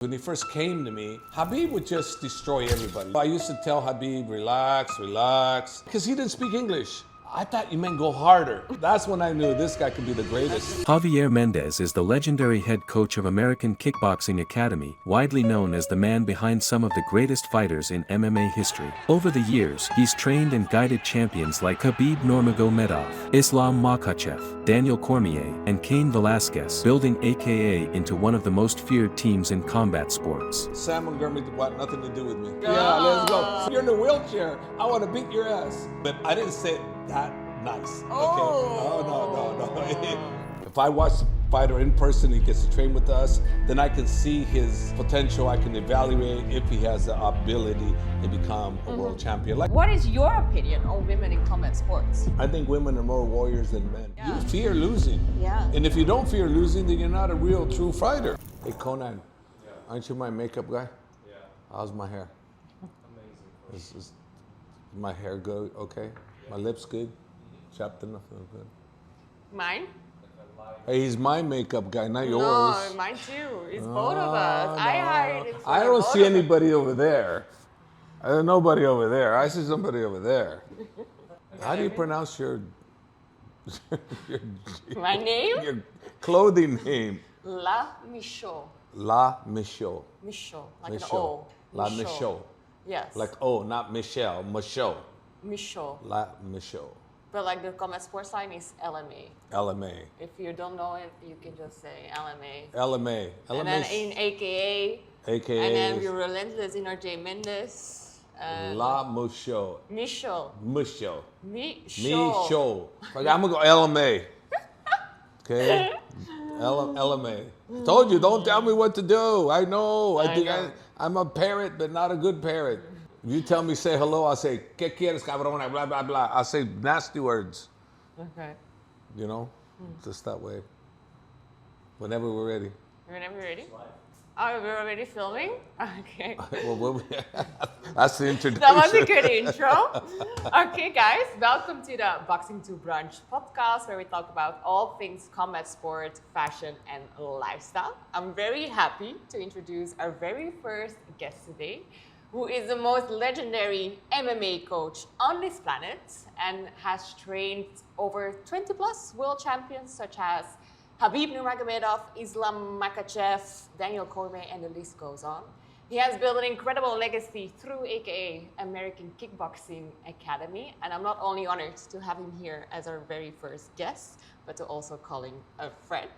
When he first came to me, Khabib would just destroy everybody. I used to tell Khabib, relax, relax, because he didn't speak English. I thought you meant go harder. That's when I knew this guy could be the greatest. Javier Mendez is the legendary head coach of American Kickboxing Academy, widely known as the man behind some of the greatest fighters in MMA history. Over the years, he's trained and guided champions like Khabib Nurmagomedov, Islam Makhachev, Daniel Cormier, and Cain Velasquez, building AKA into one of the most feared teams in combat sports. Sam Montgomery want nothing to do with me. Yeah, let's go. You're in a wheelchair. I want to beat your ass. But I didn't say it that nice. Okay. Oh, no. If I watch the fighter in person, he gets to train with us, then I can see his potential. I can evaluate if he has the ability to become a world champion. What is your opinion on women in combat sports? I think women are more warriors than men. Yeah. You fear losing. Yeah. And if you don't fear losing, then you're not a real true fighter. Hey Conan, aren't you my makeup guy? Yeah. How's my hair? Amazing. Is my hair good? Okay. My lips good? Chapped enough? Good. Mine? Hey, he's my makeup guy, not yours. No, mine too. It's both of us. I hired him for I don't both see of us. anybody over there. Nobody over there. I see somebody over there. How do you pronounce your My name? your clothing name? La Michaux. La Michaux. Michaux, like Michaux. an O. La Michaux. Yes. Like oh, not Michelle. Michaux. Michaux. La Michaux. But like the combat sports line is LMA. LMA. If you don't know it, you can just say LMA. LMA. And then in AKA. AKA. And then we're relentless in Javier Mendez. La Michaux. Michaux. Michaux. Michaux. Michaux. Like, I'm gonna go LMA. Okay? LMA. Told you, don't tell me what to do. I know. I think know. I'm a parrot, but not a good parrot. If you tell me say hello, I'll say, ¿Qué quieres, cabrón? Blah, blah, blah. I'll say nasty words. Okay. You know? Just that way. Whenever we're ready. Whenever you're ready. Oh, we're already filming? Okay. Well, that's the introduction. That was a good intro. Okay, guys, welcome to the Boxing to Brunch podcast, where we talk about all things combat sport, fashion, and lifestyle. I'm very happy to introduce our very first guest today, who is the most legendary MMA coach on this planet and has trained over 20 plus world champions such as Khabib Nurmagomedov, Islam Makhachev, Daniel Cormier, and the list goes on. He has built an incredible legacy through AKA American Kickboxing Academy, and I'm not only honored to have him here as our very first guest, but to also call him a friend.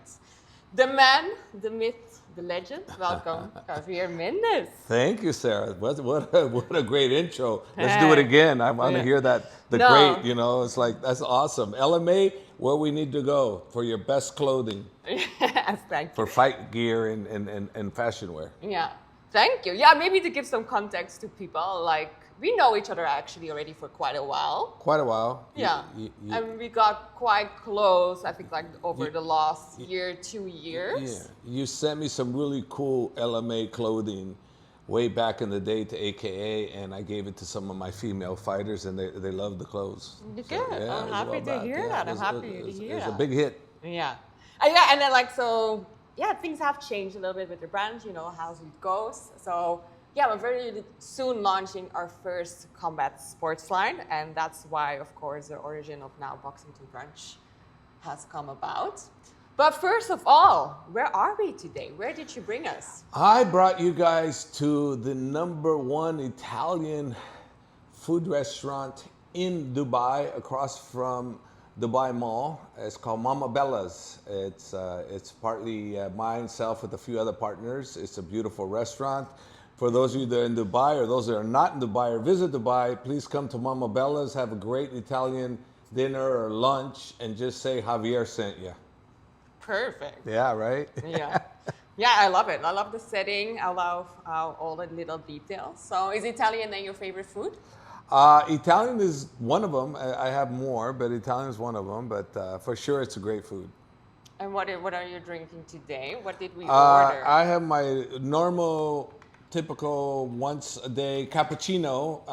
The man, the myth, the legend. Welcome, Javier Mendez. Thank you, Sarah. What a great intro. Let's do it again. I want to hear that. Great, you know, it's like, that's awesome. LMA, where we need to go for your best clothing. Yes, thank you. For fight gear and fashion wear. Yeah, thank you. Yeah, maybe to give some context to people, like, we know each other actually already for quite a while. Quite a while. Yeah, and we got quite close, I think, like over the last year, 2 years. Yeah, you sent me some really cool LMA clothing way back in the day to AKA, and I gave it to some of my female fighters, and they loved the clothes. Good. So, yeah, I'm happy to hear that. I'm happy to hear that. It's a big hit. Yeah. Yeah, and then like, so, yeah, things have changed a little bit with the brand, you know, how it goes. So, yeah, we're very soon launching our first combat sports line, and that's why, of course, the origin of now Boxing to Brunch has come about. But first of all, where are we today? Where did you bring us? I brought you guys to the #1 Italian food restaurant in Dubai, across from Dubai Mall. It's called Mamabella's. It's partly myself with a few other partners. It's a beautiful restaurant. For those of you that are in Dubai or those that are not in Dubai or visit Dubai, please come to Mamabellah's, have a great Italian dinner or lunch, and just say Javier sent you. Perfect. Yeah, right? Yeah. Yeah, I love it. I love the setting. I love all the little details. So is Italian then your favorite food? Italian is one of them. I have more, but Italian is one of them. But for sure, it's a great food. And what are you drinking today? What did we order? I have my normal, typical once a day cappuccino,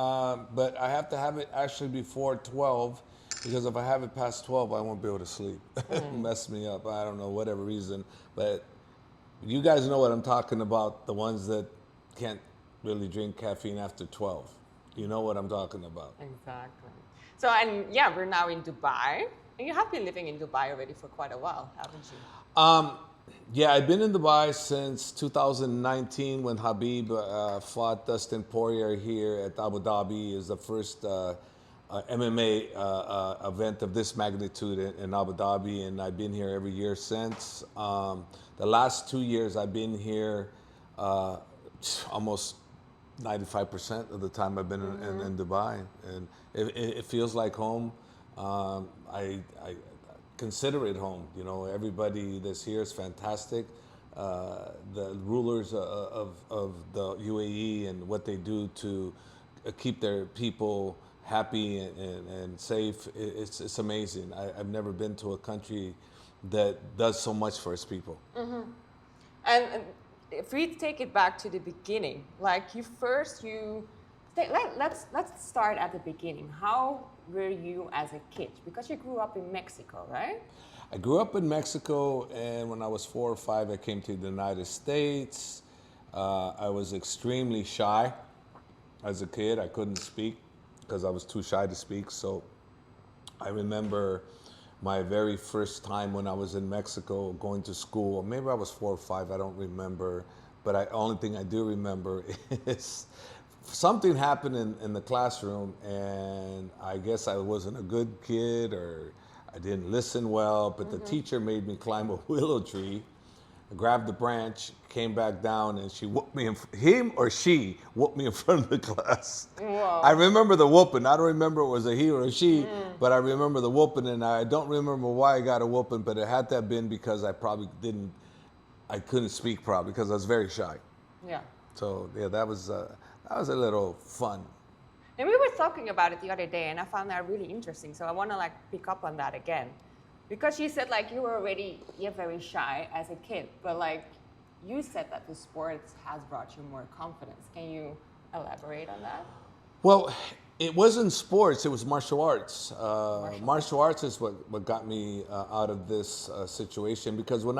but I have to have it actually before 12, because if I have it past 12, I won't be able to sleep. Mess me up. I don't know, whatever reason. But You guys know what I'm talking about, the ones that can't really drink caffeine after 12. You know what I'm talking about. Exactly. So, and yeah, we're now in Dubai. And you have been living in Dubai already for quite a while, haven't you? Yeah, I've been in Dubai since 2019 when Khabib fought Dustin Poirier here at Abu Dhabi. It was the first MMA event of this magnitude in Abu Dhabi, and I've been here every year since. The last 2 years I've been here almost 95% of the time I've been in Dubai, and it feels like home. I consider it home. You know, everybody that's here is fantastic. The rulers of the UAE and what they do to keep their people happy and safe, it's amazing. I've never been to a country that does so much for its people. And if we take it back to the beginning, like let's start at the beginning. How were you as a kid? Because you grew up in Mexico, right? I grew up in Mexico, and when I was 4 or 5, I came to the United States. I was extremely shy as a kid. I couldn't speak because I was too shy to speak. So I remember my very first time when I was in Mexico going to school. Maybe I was 4 or 5, I don't remember. But the only thing I do remember is something happened in the classroom, and I guess I wasn't a good kid or I didn't listen well, but the teacher made me climb a willow tree, grabbed the branch, came back down, and she whooped me, him or she whooped me in front of the class. Whoa. I remember the whooping. I don't remember it was a he or a she, but I remember the whooping, and I don't remember why I got a whooping, but it had to have been because I couldn't speak probably because I was very shy. Yeah. So yeah, that was a little fun. And we were talking about it the other day, and I found that really interesting. So I want to pick up on that again, because you said you're very shy as a kid, but you said that the sports has brought you more confidence. Can you elaborate on that? Well, it wasn't sports; it was martial arts. Martial arts is what got me out of this situation, because when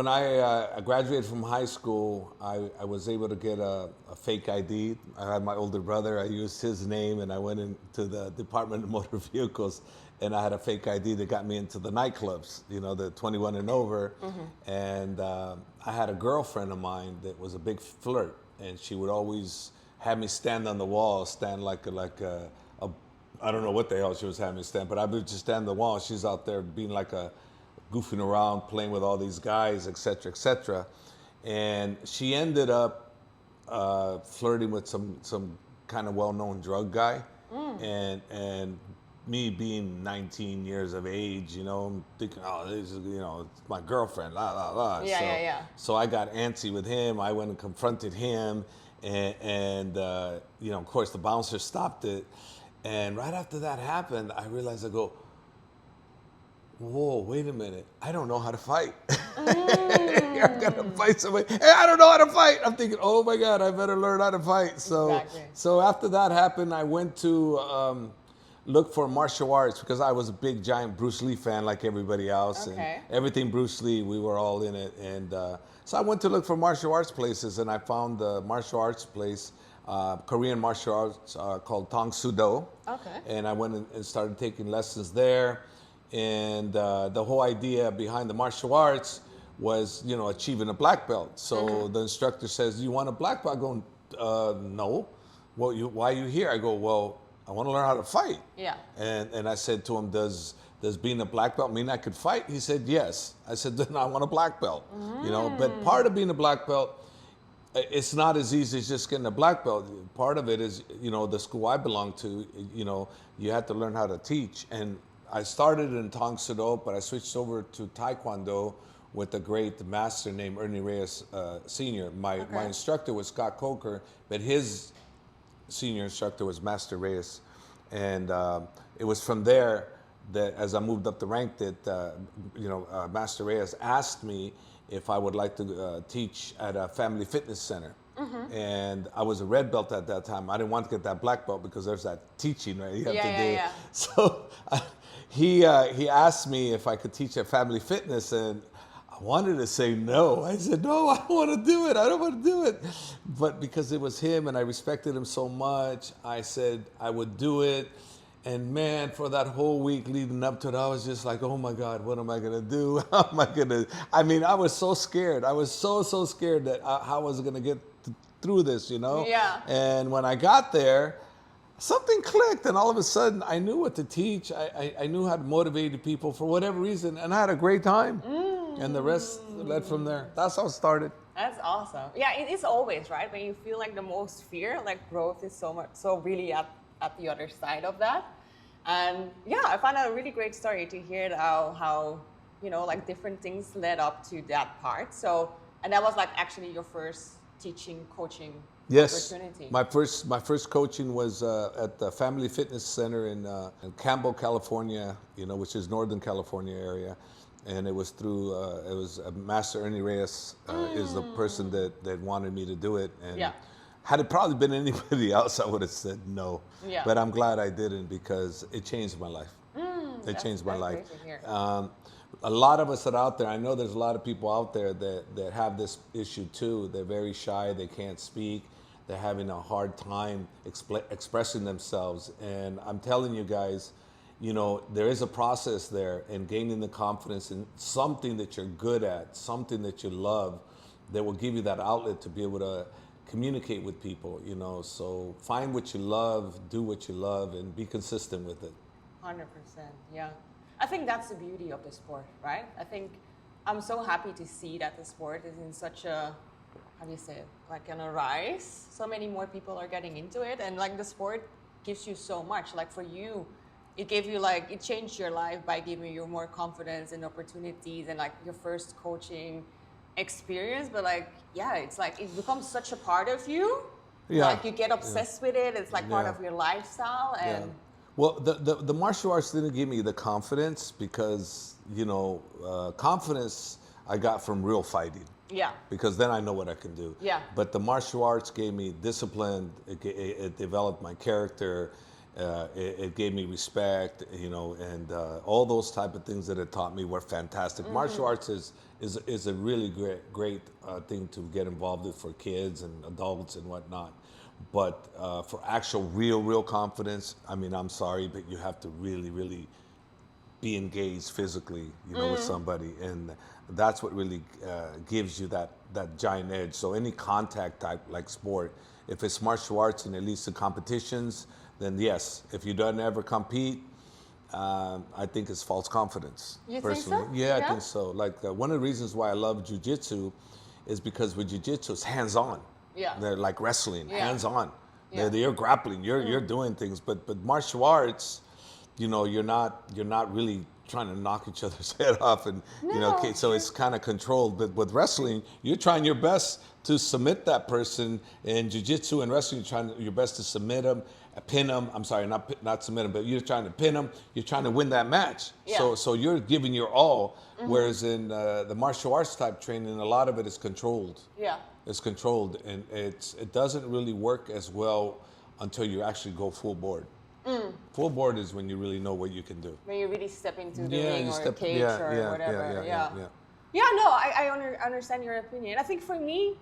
I graduated from high school, I was able to get a fake ID. I had my older brother. I used his name, and I went into the Department of Motor Vehicles, and I had a fake ID that got me into the nightclubs, the 21 and over. And I had a girlfriend of mine that was a big flirt, and she would always have me stand on the wall, stand like a I don't know what the hell she was having me stand, but I would just stand on the wall, and she's out there being goofing around, playing with all these guys, et cetera, and she ended up flirting with some kind of well-known drug guy, and me being 19 years of age, I'm thinking, oh, this is, it's my girlfriend, la la la. Yeah. So I got antsy with him. I went and confronted him, and of course the bouncer stopped it, and right after that happened, I realized, I go, whoa, wait a minute. I don't know how to fight. I'm going to fight somebody. Hey, I don't know how to fight. I'm thinking, oh my God, I better learn how to fight. So after that happened, I went to look for martial arts because I was a big, giant Bruce Lee fan like everybody else. Okay. And everything Bruce Lee, we were all in it. And so I went to look for martial arts places, and I found the martial arts place, Korean martial arts called Tong Soo Do. Okay. And I went and started taking lessons there. And the whole idea behind the martial arts was, achieving a black belt. So the instructor says, "You want a black belt?" I go, "No." "Well, why are you here?" I go, "Well, I want to learn how to fight." Yeah. And I said to him, "Does being a black belt mean I could fight?" He said, "Yes." I said, "Then I want a black belt." But part of being a black belt, it's not as easy as just getting a black belt. Part of it is, the school I belong to, you have to learn how to teach. And I started in Tong Soo Do, but I switched over to Taekwondo with a great master named Ernie Reyes Sr. My instructor was Scott Coker, but his senior instructor was Master Reyes. And it was from there that as I moved up the rank that, Master Reyes asked me if I would like to teach at a family fitness center. And I was a red belt at that time. I didn't want to get that black belt because there's that teaching, right? You have to do. Yeah. So he asked me if I could teach at family fitness, and I wanted to say no. I said, no, I don't want to do it. I don't want to do it. But because it was him and I respected him so much, I said I would do it. And man, for that whole week leading up to it, I was just like, oh my God, what am I going to do? How am I going to? I mean, I was so scared. I was so scared that how I was going to get through this, you know? Yeah. And when I got there, something clicked, and all of a sudden, I knew what to teach. I knew how to motivate the people for whatever reason, and I had a great time. And the rest led from there. That's how it started. That's awesome. Yeah, it is always, right? When you feel like the most fear, like growth is so really at the other side of that. And yeah, I found that a really great story to hear how you know, like different things led up to that part. So, and that was like actually your first coaching Yes, opportunity. my first coaching was at the Family Fitness Center in Campbell, California, you know, which is Northern California area, and it was through it was Master Ernie Reyes is the person that wanted me to do it, and Yeah. had it probably been anybody else, I would have said no. Yeah. But I'm glad I didn't because it changed my life. It changed my life. Great to hear. A lot of us that are out there, I know there's a lot of people out there that have this issue too. They're very shy, they can't speak, they're having a hard time expressing themselves. And I'm telling you guys, you know, there is a process there in gaining the confidence in something that you're good at, something that you love, that will give you that outlet to be able to communicate with people, you know. So find what you love, do what you love, and be consistent with it. 100%, yeah. I think that's the beauty of the sport, right? I think I'm so happy to see that the sport is in such a, how do you say it, like on a rise. So many more people are getting into it, and like the sport gives you so much. Like for you, it gave you like, it changed your life by giving you more confidence and opportunities and like your first coaching experience. But like, yeah, it's like, it becomes such a part of you. Yeah. Like you get obsessed with it. It's like part Yeah. of your lifestyle. And Yeah. Well, the martial arts didn't give me the confidence because, you know, confidence I got from real fighting. yeah, Because then I know what I can do. Yeah. But the martial arts gave me discipline. It developed my character. It gave me respect. You know, and all those type of things that it taught me were fantastic. Martial arts is a really great thing to get involved with for kids and adults and whatnot. But for actual real confidence, I mean, I'm sorry, but you have to really be engaged physically, you know, with somebody, and that's what really gives you that giant edge. So any contact type like sport, if it's martial arts and it leads to competitions, then yes. If you don't ever compete, I think it's false confidence. You think personally. so? Yeah, I Yeah? think so. Like one of the reasons why I love jiu-jitsu is because with jiu-jitsu, it's hands-on. Yeah. They're like wrestling, Yeah. hands-on. Yeah. You're grappling, you're doing things, but martial arts, you know, you're not really trying to knock each other's head off, and you know, No, okay, so it's kind of controlled. But with wrestling, you're trying your best to submit that person. In jiu-jitsu and wrestling, you're trying your best to submit them, pin them. I'm sorry, not submit them, but you're trying to pin them. You're trying to win that match. Yeah. So you're giving your all. Whereas in the martial arts type training, a lot of it is controlled. yeah. It's controlled, and it doesn't really work as well until you actually go full board. Full board is when you really know what you can do. When you really step into the Yeah, ring you or step- cage yeah, or yeah, whatever. yeah. Yeah, no, I understand your opinion. I think for me,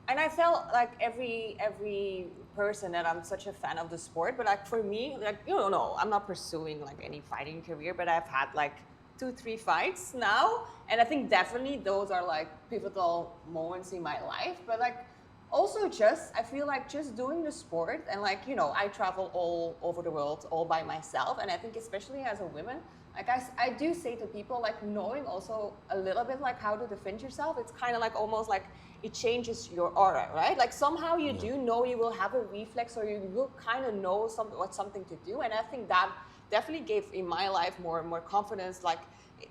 and I felt like every person that I'm such a fan of the sport, but like for me, like, you don't know, I'm not pursuing like any fighting career, but I've had like 2-3 fights now, and I think definitely those are like pivotal moments in my life. But like also I feel like just doing the sport, and like, you know, I travel all over the world all by myself, and I think especially as a woman, like I do say to people, like knowing also a little bit like how to defend yourself, it's kind of like almost like it changes your aura, right? Like somehow you do know you will have a reflex, or you will kind of know what's something to do, and I think that definitely gave in my life more and more confidence. Like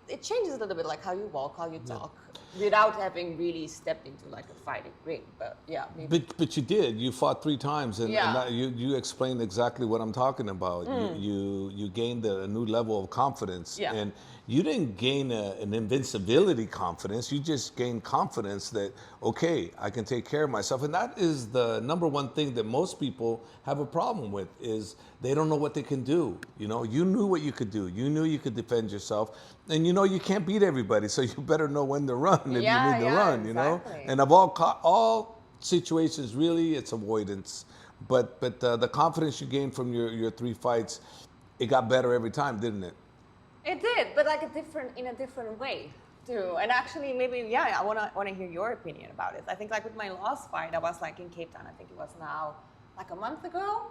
it changes a little bit, like how you walk, how you talk, without having really stepped into like a fighting ring. But yeah, maybe. But you did. You fought 3 times, and, Yeah. and that, you explained exactly what I'm talking about. You gained a new level of confidence, Yeah. and you didn't gain an invincibility confidence. You just gained confidence that, okay, I can take care of myself, and that is the number one thing that most people have a problem with, is they don't know what they can do. You know, you knew what you could do. You knew you could defend yourself, and you know you can't beat everybody, so you better know when to run. run if you need to run, you know. exactly. And of all situations, really, it's avoidance. But the confidence you gained from your 3 fights, it got better every time, didn't it? It did, but like in a different way too. And actually, maybe I wanna hear your opinion about it. I think like with my last fight, I was like in Cape Town. I think it was now like a month ago,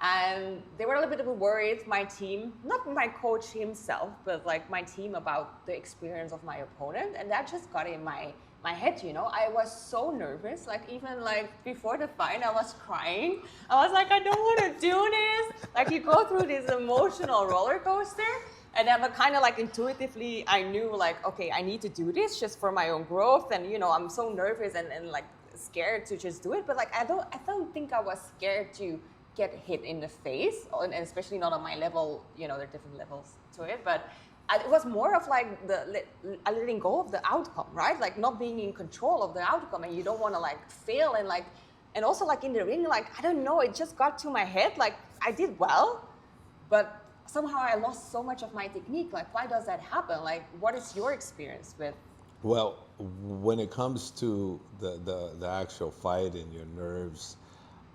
and they were a little bit worried. My team, not my coach himself, but like my team about the experience of my opponent, and that just got in my head, you know. I was so nervous, like even like before the fight, I was crying. I was like, I don't want to do this. Like you go through this emotional roller coaster. And then kind of like intuitively, I knew like, okay, I need to do this just for my own growth. And, you know, I'm so nervous and like scared to just do it. But like, I don't think I was scared to get hit in the face, and especially not on my level. You know, there are different levels to it. But it was more of like letting go of the outcome, right? Like not being in control of the outcome, and you don't want to like fail. And also like in the ring, like, I don't know, it just got to my head. Like I did well, but somehow I lost so much of my technique. Like, why does that happen? Like, what is your experience with? Well, when it comes to the actual fight and your nerves,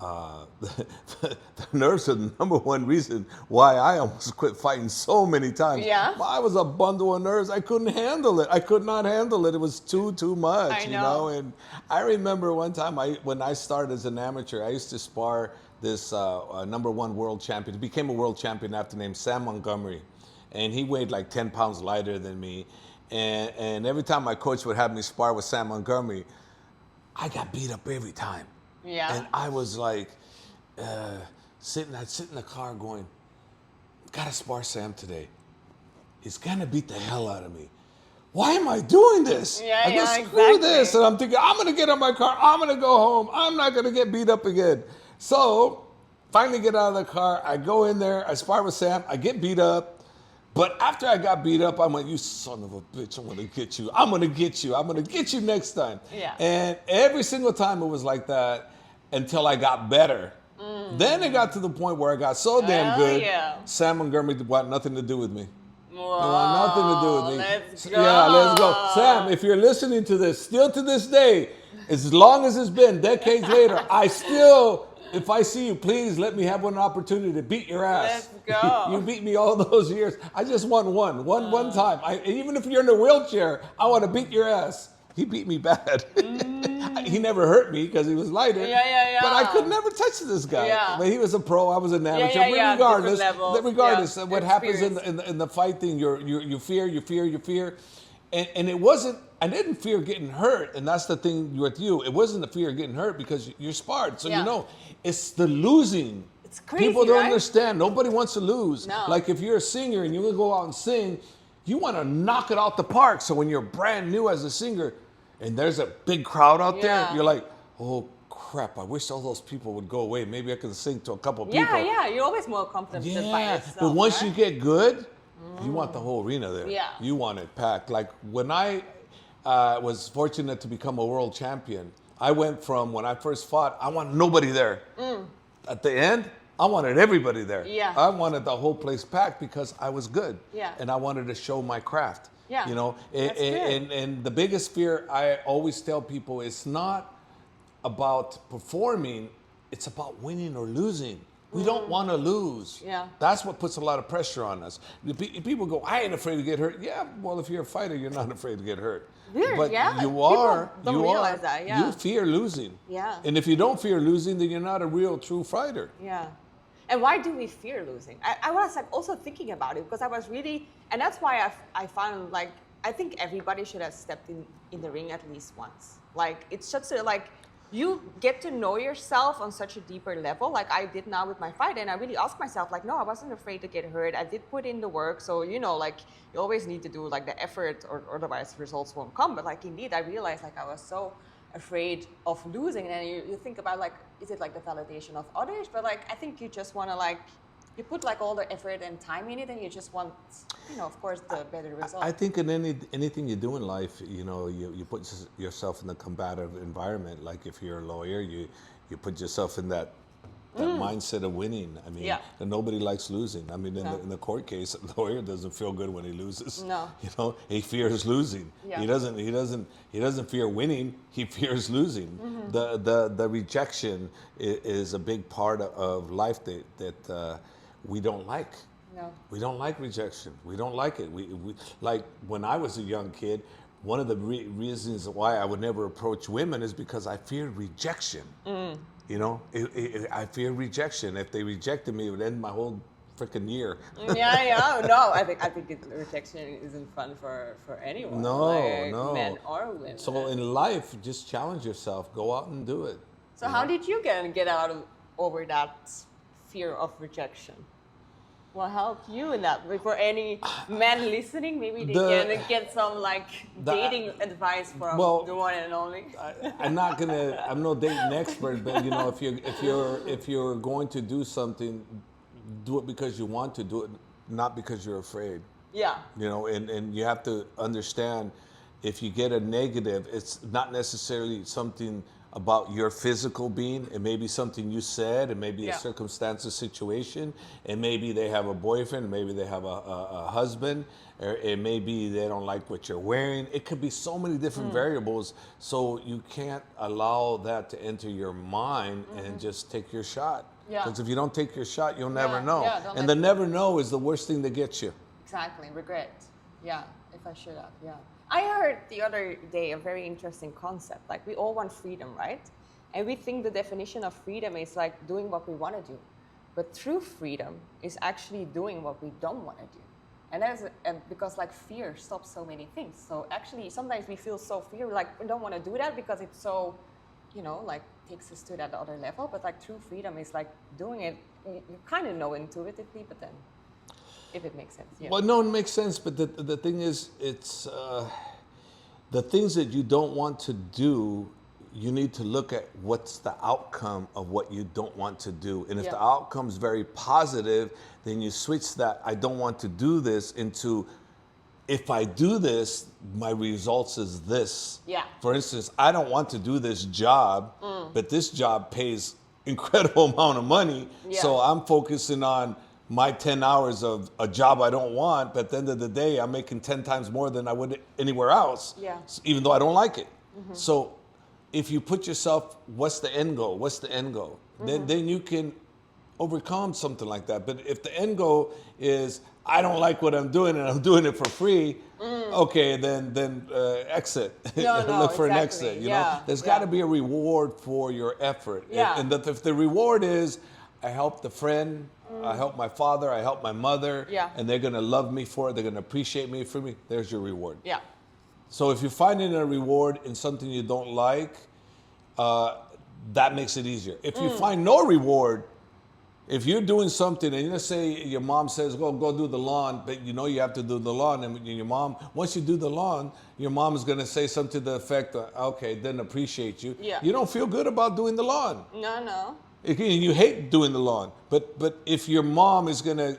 the nerves are the number one reason why I almost quit fighting so many times. Yeah. I was a bundle of nerves. I couldn't handle it. I could not handle it. It was too much, I know. you know. And I remember one time when I started as an amateur, I used to spar this number one world champion. He became a world champion after named Sam Montgomery, and he weighed like 10 pounds lighter than me. And every time my coach would have me spar with Sam Montgomery, I got beat up every time. Yeah. And I was like, I'd sit in the car going, gotta spar Sam today. He's gonna beat the hell out of me. Why am I doing this? I go, screw this. And I'm thinking, I'm gonna get in my car, I'm gonna go home, I'm not gonna get beat up again. So, finally get out of the car, I go in there, I spar with Sam, I get beat up. But after I got beat up, I'm like, you son of a bitch, I'm gonna get you. I'm gonna get you. I'm gonna get you next time. Yeah. And every single time it was like that until I got better. Then it got to the point where I got so damn good, Sam Montgomery wanted nothing to do with me. Whoa, They want nothing to do with me. Let's go. Yeah, let's go. Sam, if you're listening to this, still to this day, as long as it's been decades later, I still, if I see you, please let me have one opportunity to beat your ass. Let's go. You beat me all those years. I just won one time. Even if you're in a wheelchair, I want to beat your ass. He beat me bad. He never hurt me because he was lighter. Yeah. But I could never touch this guy. Yeah. But he was a pro. I was an amateur. Yeah. But Different regardless levels. of what happens in the fight thing, you fear. And it wasn't, I didn't fear getting hurt. And that's the thing with you. It wasn't the fear of getting hurt because you're sparred. So you know, it's the losing. It's crazy, People don't right? understand. Nobody wants to lose. No. Like if you're a singer and you're going to go out and sing, you want to knock it out the park. So when you're brand new as a singer and there's a big crowd out there, you're like, oh crap, I wish all those people would go away. Maybe I can sing to a couple people. Yeah, you're always more confident than by yourself. But once you get good, you want the whole arena there. Yeah. You want it packed. Like when I was fortunate to become a world champion, I went from when I first fought, I wanted nobody there. At the end, I wanted everybody there. Yeah. I wanted the whole place packed because I was good. Yeah. And I wanted to show my craft. Yeah. You know, That's good. and the biggest fear I always tell people is not about performing, it's about winning or losing. We don't want to lose. Yeah. That's what puts a lot of pressure on us. People go, I ain't afraid to get hurt. Yeah, well, if you're a fighter, you're not afraid to get hurt. Weird, But yeah. you People are. don't realize that, yeah. You fear losing. Yeah. And if you don't fear losing, then you're not a real, true fighter. Yeah. And why do we fear losing? I was like also thinking about it because I was really, and that's why I found like, I think everybody should have stepped in the ring at least once. Like, it's such a, like, you get to know yourself on such a deeper level, like I did now with my fight. And I really asked myself, like, no, I wasn't afraid to get hurt. I did put in the work. So, you know, like, you always need to do, like, the effort or otherwise results won't come. But, like, indeed, I realized, like, I was so afraid of losing. And you think about, like, is it, like, the validation of others? But, like, I think you just want to, like, you put, like, all the effort and time in it, and you just want, you know, of course, the better result. I think in anything you do in life, you know, you put yourself in a combative environment. Like if you're a lawyer, you put yourself in that that mindset of winning. I mean, Yeah. and nobody likes losing. I mean, No. in the court case, a lawyer doesn't feel good when he loses. No. You know, he fears losing. Yeah. He doesn't fear winning. He fears losing. The rejection is a big part of life that we don't like. No. We don't like rejection. We don't like it. We like when I was a young kid. One of the reasons why I would never approach women is because I feared rejection. You know, I feared rejection. If they rejected me, it would end my whole freaking year. Yeah. No, I think rejection isn't fun for anyone. No. Men or women. So in life, just challenge yourself. Go out and do it. So how did you get out over that fear of rejection? What helped you in that? For any men listening, maybe they can get some dating advice from the one and only. I'm no dating expert, but you know, if you're going to do something, do it because you want to do it, not because you're afraid. Yeah. You know, and you have to understand, if you get a negative, it's not necessarily something about your physical being. It may be something you said, it may be a circumstance, a situation, and maybe they have a boyfriend, maybe they have a husband, or it may be they don't like what you're wearing. It could be so many different variables, so you can't allow that to enter your mind and just take your shot. Because if you don't take your shot, you'll never know. And the never know is the worst thing that gets you. Exactly, regret. Yeah, if I should have, I heard the other day a very interesting concept. Like, we all want freedom, right? And we think the definition of freedom is like doing what we want to do. But true freedom is actually doing what we don't want to do. And because fear stops so many things. So actually, sometimes we feel so fear, like we don't want to do that because it's so, takes us to that other level. But true freedom is doing it. You kind of know intuitively, but then, if it makes sense. Yeah. Well, no, it makes sense. But the thing is, it's the things that you don't want to do. You need to look at what's the outcome of what you don't want to do. And if the outcome's very positive, then you switch that I don't want to do this into, if I do this, my results is this. Yeah. For instance, I don't want to do this job, but this job pays incredible amount of money. Yeah. So I'm focusing on my 10 hours of a job I don't want, but at the end of the day, I'm making 10 times more than I would anywhere else, even though I don't like it. So if you put yourself, what's the end goal? What's the end goal? Then you can overcome something like that. But if the end goal is, I don't like what I'm doing and I'm doing it for free, okay, then exit. Look for an exit. You know, there's got to be a reward for your effort. And if the reward is, I helped a friend, I helped my father, I helped my mother, and they're gonna love me for it, they're gonna appreciate me for me, there's your reward. Yeah. So if you're finding a reward in something you don't like, that makes it easier. If you find no reward, if you're doing something and let's say your mom says, go do the lawn, but you know you have to do the lawn, and your mom, once you do the lawn, your mom is gonna say something to the effect, okay, didn't appreciate you. Yeah. You don't feel good about doing the lawn. No. You hate doing the lawn, but if your mom is gonna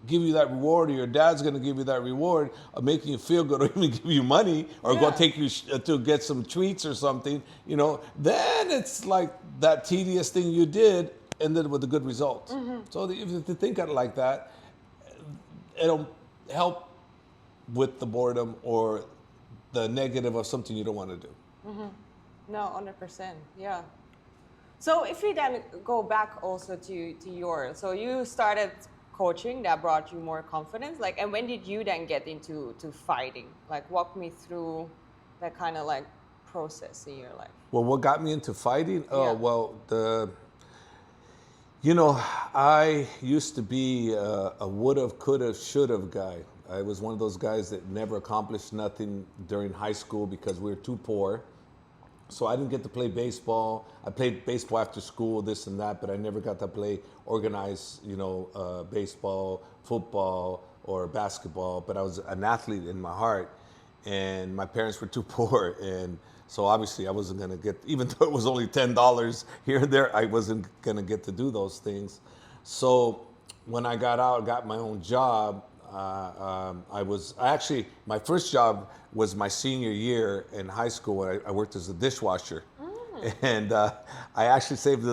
give you that reward, or your dad's gonna give you that reward of making you feel good, or even give you money, or go take you to get some treats or something, you know, then it's like that tedious thing you did ended with a good result. So if you think of it like that, it'll help with the boredom or the negative of something you don't want to do. No, 100%. Yeah. So if we then go back also to yours, so you started coaching, that brought you more confidence. And when did you then get into fighting? Walk me through that kind of process in your life. Well, what got me into fighting? I used to be a would've, could've, should've guy. I was one of those guys that never accomplished nothing during high school because we were too poor. So I didn't get to play baseball. I played baseball after school, this and that, but I never got to play organized, baseball, football, or basketball. But I was an athlete in my heart, and my parents were too poor, and so obviously I wasn't gonna get, even though it was only $10 here and there, I wasn't gonna get to do those things. So when I got out, got my own job, my first job was my senior year in high school. I worked as a dishwasher. And I actually saved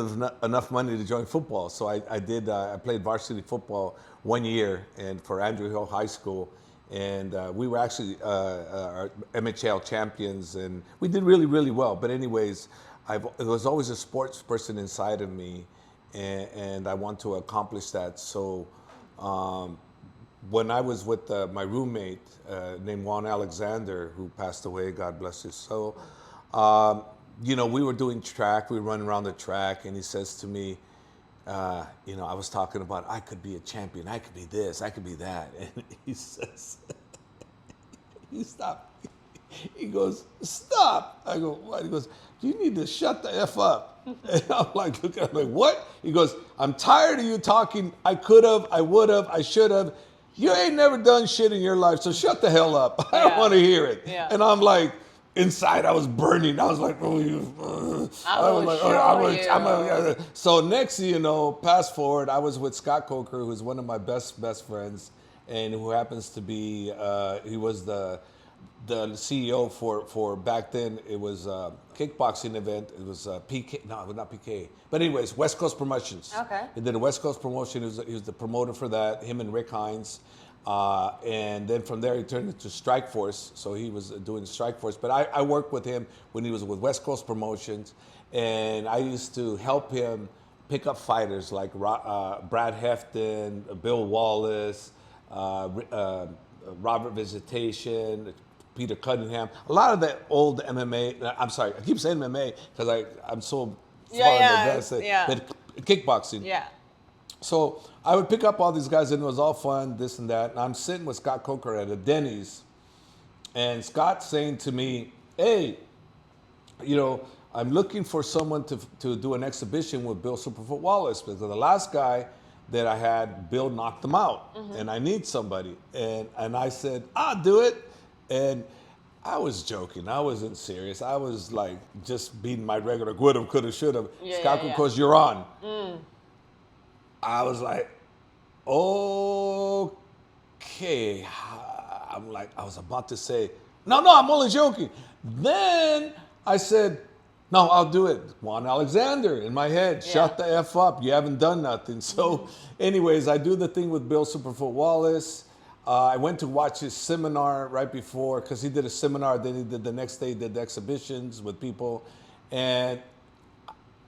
enough money to join football. So I played varsity football 1 year and for Andrew Hill High School. And we were actually our MHL champions, and we did really, really well. But anyways, there was always a sports person inside of me, and I want to accomplish that. So when I was with my roommate named Juan Alexander, who passed away, God bless his soul, you know, we were doing track, we were running around the track, and he says to me, you know, I was talking about I could be a champion, I could be this, I could be that. And he says, you stop. He goes, stop. I go, what? He goes, you need to shut the F up. And I'm like, look at him, like, what? He goes, I'm tired of you talking, I could have, I would have, I should have. You ain't never done shit in your life, so shut the hell up. I don't want to hear it. Yeah. And I'm like, inside I was burning. I was like, oh, So next thing you know, fast forward, I was with Scott Coker, who's one of my best friends, and who happens to be, he was the CEO for back then, it was a kickboxing event. It was PK, no, not PK. But anyways, West Coast Promotions. Okay. He did a West Coast promotion. He was the promoter for that, him and Rick Hines. And then from there, he turned into Strike Force. So he was doing Strike Force. But I worked with him when he was with West Coast Promotions. And I used to help him pick up fighters like Brad Hefton, Bill Wallace, Robert Visitation, Peter Cunningham, a lot of that old MMA. I'm sorry, I keep saying MMA because I'm so but kickboxing. Yeah. So I would pick up all these guys, and it was all fun, this and that. And I'm sitting with Scott Coker at a Denny's, and Scott's saying to me, "Hey, you know, I'm looking for someone to do an exhibition with Bill Superfoot Wallace because the last guy that I had, Bill knocked him out, and I need somebody." And I said, "I'll do it." And I was joking. I wasn't serious. I was like just being my regular would've, could've, should've. Scott, of course, you're on. I was like, okay. I'm like, I was about to say, no, I'm only joking. Then I said, no, I'll do it. Juan Alexander in my head. Shut the F up. You haven't done nothing. So anyways, I do the thing with Bill Superfoot Wallace. I went to watch his seminar right before, because he did a seminar, then he did the next day, did the exhibitions with people. And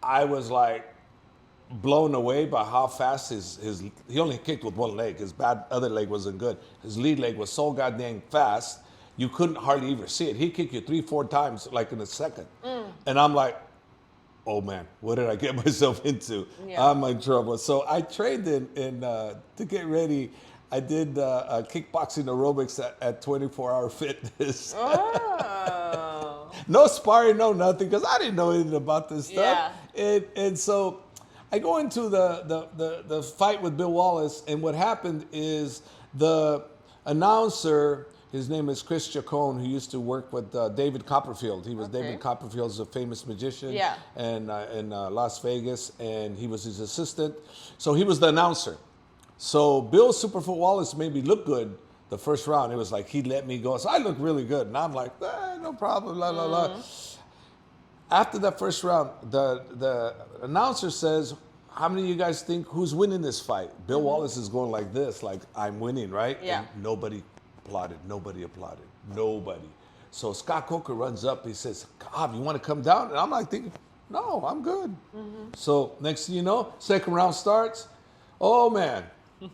I was like blown away by how fast he only kicked with one leg. His other leg wasn't good. His lead leg was so goddamn fast, you couldn't hardly even see it. He kicked you 3-4 times like in a second. And I'm like, oh man, what did I get myself into? I'm in trouble. So I trained in to get ready. I did kickboxing aerobics at 24 Hour Fitness. Oh. No sparring, no nothing, because I didn't know anything about this stuff. And so I go into the fight with Bill Wallace, and what happened is the announcer, his name is Chris Chacon, who used to work with David Copperfield. He was David Copperfield's a famous magician in Las Vegas, and he was his assistant. So he was the announcer. So Bill Superfoot Wallace made me look good the first round. It was like he let me go. So I looked really good. And I'm like, no problem, la, la, la. After that first round, the announcer says, how many of you guys think who's winning this fight? Bill Wallace is going like this, like I'm winning, right? Yeah. And nobody applauded. Nobody. So Scott Coker runs up. He says, Khabib, you want to come down? And I'm like thinking, no, I'm good. So next thing you know, second round starts. Oh, man.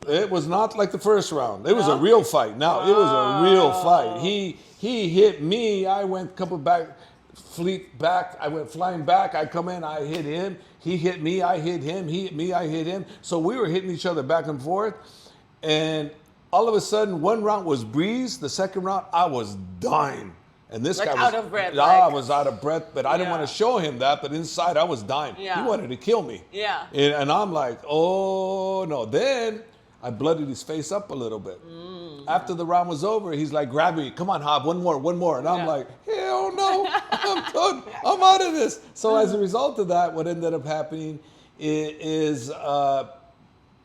It was not like the first round. It was a real fight. Now, it was a real fight. He hit me. I went fleet back. I went flying back. I come in. I hit him. He hit me. I hit him. He hit me. I hit him. So we were hitting each other back and forth. And all of a sudden, one round was breeze. The second round, I was dying. And this guy was out of breath. I was out of breath, but I didn't want to show him that. But inside, I was dying. He wanted to kill me. And I'm like, oh no. Then I bloodied his face up a little bit. After the round was over, he's like, grab me. Come on, Hob, one more. And I'm like, hell no, I'm done. I'm out of this. So as a result of that, what ended up happening is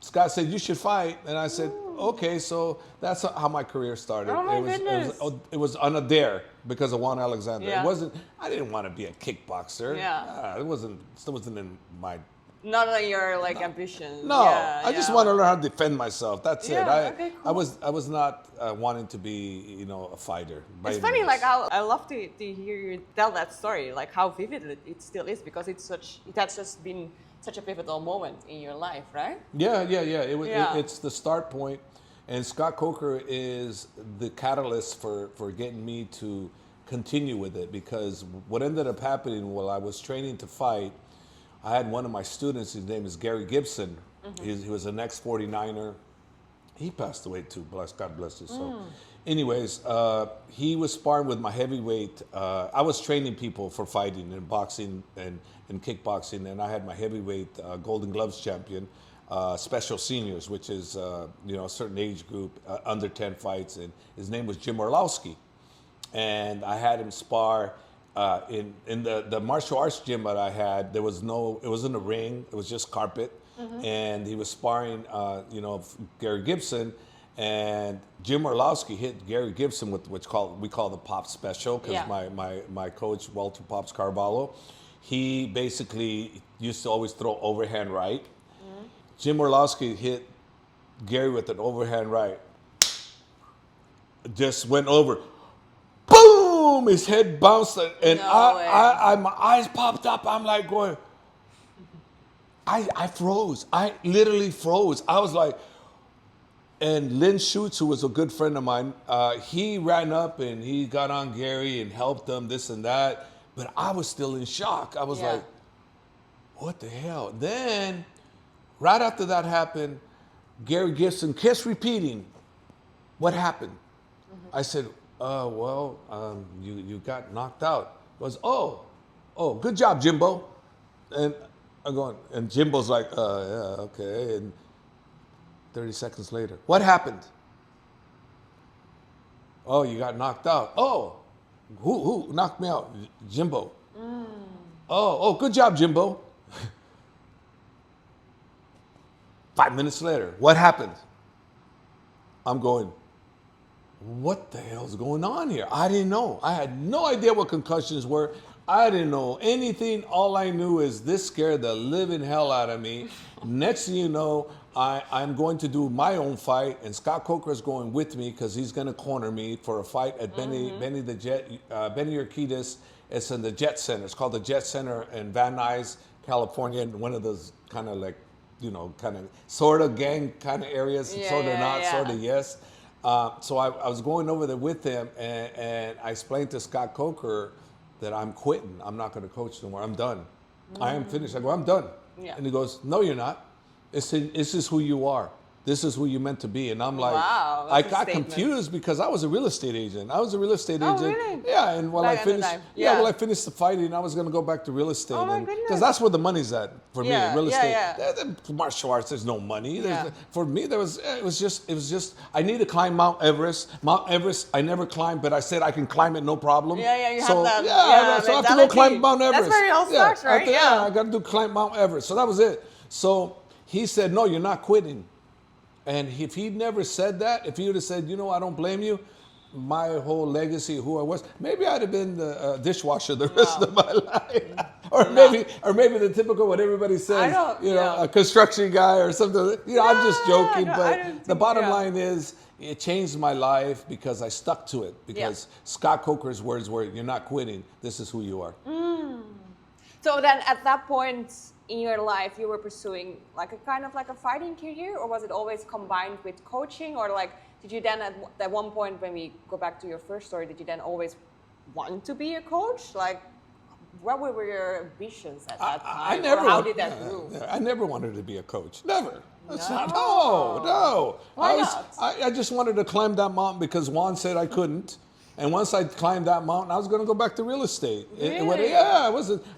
Scott said, you should fight. And I said, okay, so that's how my career started. Oh my goodness. It was on a dare because of Juan Alexander. Yeah. It wasn't, I didn't want to be a kickboxer. Yeah. It still wasn't in my, Not on your like ambition. no, Yeah, I just want to learn how to defend myself. That's it. Okay, cool. I was not wanting to be, a fighter. by It's any funny, means. like how I love to hear you tell that story, like how vivid it still is, because it has just been such a pivotal moment in your life, right? Yeah. It was. Yeah. It's the start point, and Scott Coker is the catalyst for getting me to continue with it. Because what ended up happening while I was training to fight, I had one of my students. His name is Gary Gibson. He was an ex-49er. He passed away too. God bless his soul. Anyways, he was sparring with my heavyweight. I was training people for fighting and boxing and kickboxing, and I had my heavyweight Golden Gloves champion, special seniors, which is a certain age group, under 10 fights, and his name was Jim Orlowski, and I had him spar. In the martial arts gym that I had, it wasn't a ring, it was just carpet. And he was sparring, Gary Gibson, and Jim Orlowski hit Gary Gibson with we call the Pop Special, because my coach, Walter Pops Carvalho, he basically used to always throw overhand right. Jim Orlowski hit Gary with an overhand right. Just went over. Boom! His head bounced, and my eyes popped up. I'm like going, I froze. I literally froze. I was like, and Lynn Schutz, who was a good friend of mine, he ran up and he got on Gary and helped him, this and that. But I was still in shock. I was like, what the hell? Then, right after that happened, Gary Gibson kept repeating, what happened? I said, you got knocked out. It was, good job, Jimbo. And I'm going, and Jimbo's like, yeah, okay. And 30 seconds later, what happened? Oh, you got knocked out. Oh, who knocked me out? Jimbo. Oh, good job, Jimbo. 5 minutes later, what happened? I'm going, what the hell's going on here? I didn't know. I had no idea what concussions were. I didn't know anything. All I knew is this scared the living hell out of me. Next thing you know, I'm going to do my own fight, and Scott Coker is going with me because he's going to corner me for a fight at Benny Urquidez. It's in the Jet Center. It's called the Jet Center in Van Nuys, California, in one of those kind of like, kind of sort of gang kind of areas, sort of not, sort of yes. So I was going over there with him, and I explained to Scott Coker that I'm quitting. I'm not going to coach no more. I'm done. I am finished. I go, I'm done. Yeah. And he goes, no, you're not. This is who you are. This is who you're meant to be. And I'm like, wow, I got confused because I was a real estate agent. Really? Yeah, and while I finished, while I finished the fighting, I was going to go back to real estate. Oh my goodness. Because that's where the money's at for me, real estate. Yeah. The martial arts, there's no money. For me, it was just, I need to climb Mount Everest. Mount Everest, I never climbed, but I said I can climb it, no problem. You have that. So I have to go climb Mount Everest. That's where it all starts, right? I got to climb Mount Everest. So that was it. So he said, no, you're not quitting. And if he'd never said that, if he would have said, I don't blame you, my whole legacy of who I was, maybe I'd have been the dishwasher the rest of my life. or maybe the typical, what everybody says, a construction guy or something. I'm just joking, but the bottom line is, it changed my life because I stuck to it. Because Scott Coker's words were, you're not quitting, this is who you are. So then at that point in your life, you were pursuing like a kind of like a fighting career, or was it always combined with coaching? Or like, did you then at one point, when we go back to your first story, did you then always want to be a coach? Like, what were your ambitions at that time? How did that move? I never wanted to be a coach. Never. No. No. Why not? I just wanted to climb that mountain because Juan said I couldn't. And once I climbed that mountain, I was going to go back to real estate. Really? I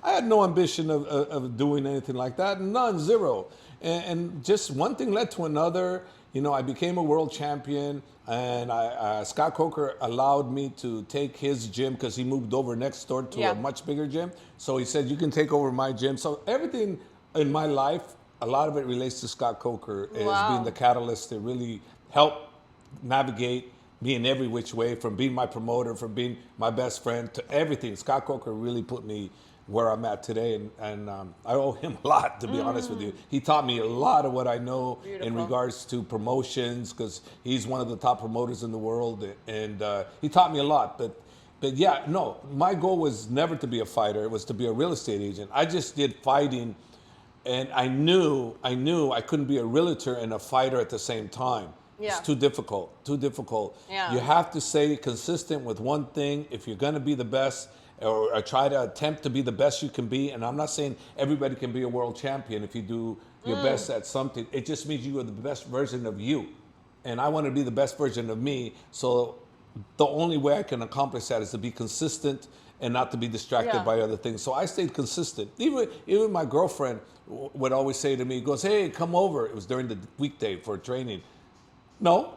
had no ambition of doing anything like that. None, zero. And just one thing led to another. I became a world champion, and Scott Coker allowed me to take his gym because he moved over next door to a much bigger gym. So he said, you can take over my gym. So everything in my life a lot of it relates to Scott Coker as Wow. being the catalyst to really help navigate me in every which way, from being my promoter, from being my best friend, to everything. Scott Coker really put me where I'm at today, and I owe him a lot, to be honest with you. He taught me a lot of what I know in regards to promotions, because he's one of the top promoters in the world, and he taught me a lot. But yeah, no, my goal was never to be a fighter. It was to be a real estate agent. I just did fighting, and I knew I couldn't be a realtor and a fighter at the same time. Yeah. It's too difficult. Yeah. You have to stay consistent with one thing if you're going to be the best, or try to attempt to be the best you can be. And I'm not saying everybody can be a world champion if you do your best at something. It just means you are the best version of you. And I want to be the best version of me. So the only way I can accomplish that is to be consistent and not to be distracted by other things. So I stayed consistent. Even my girlfriend would always say to me, goes, hey, come over. It was during the weekday for training. No,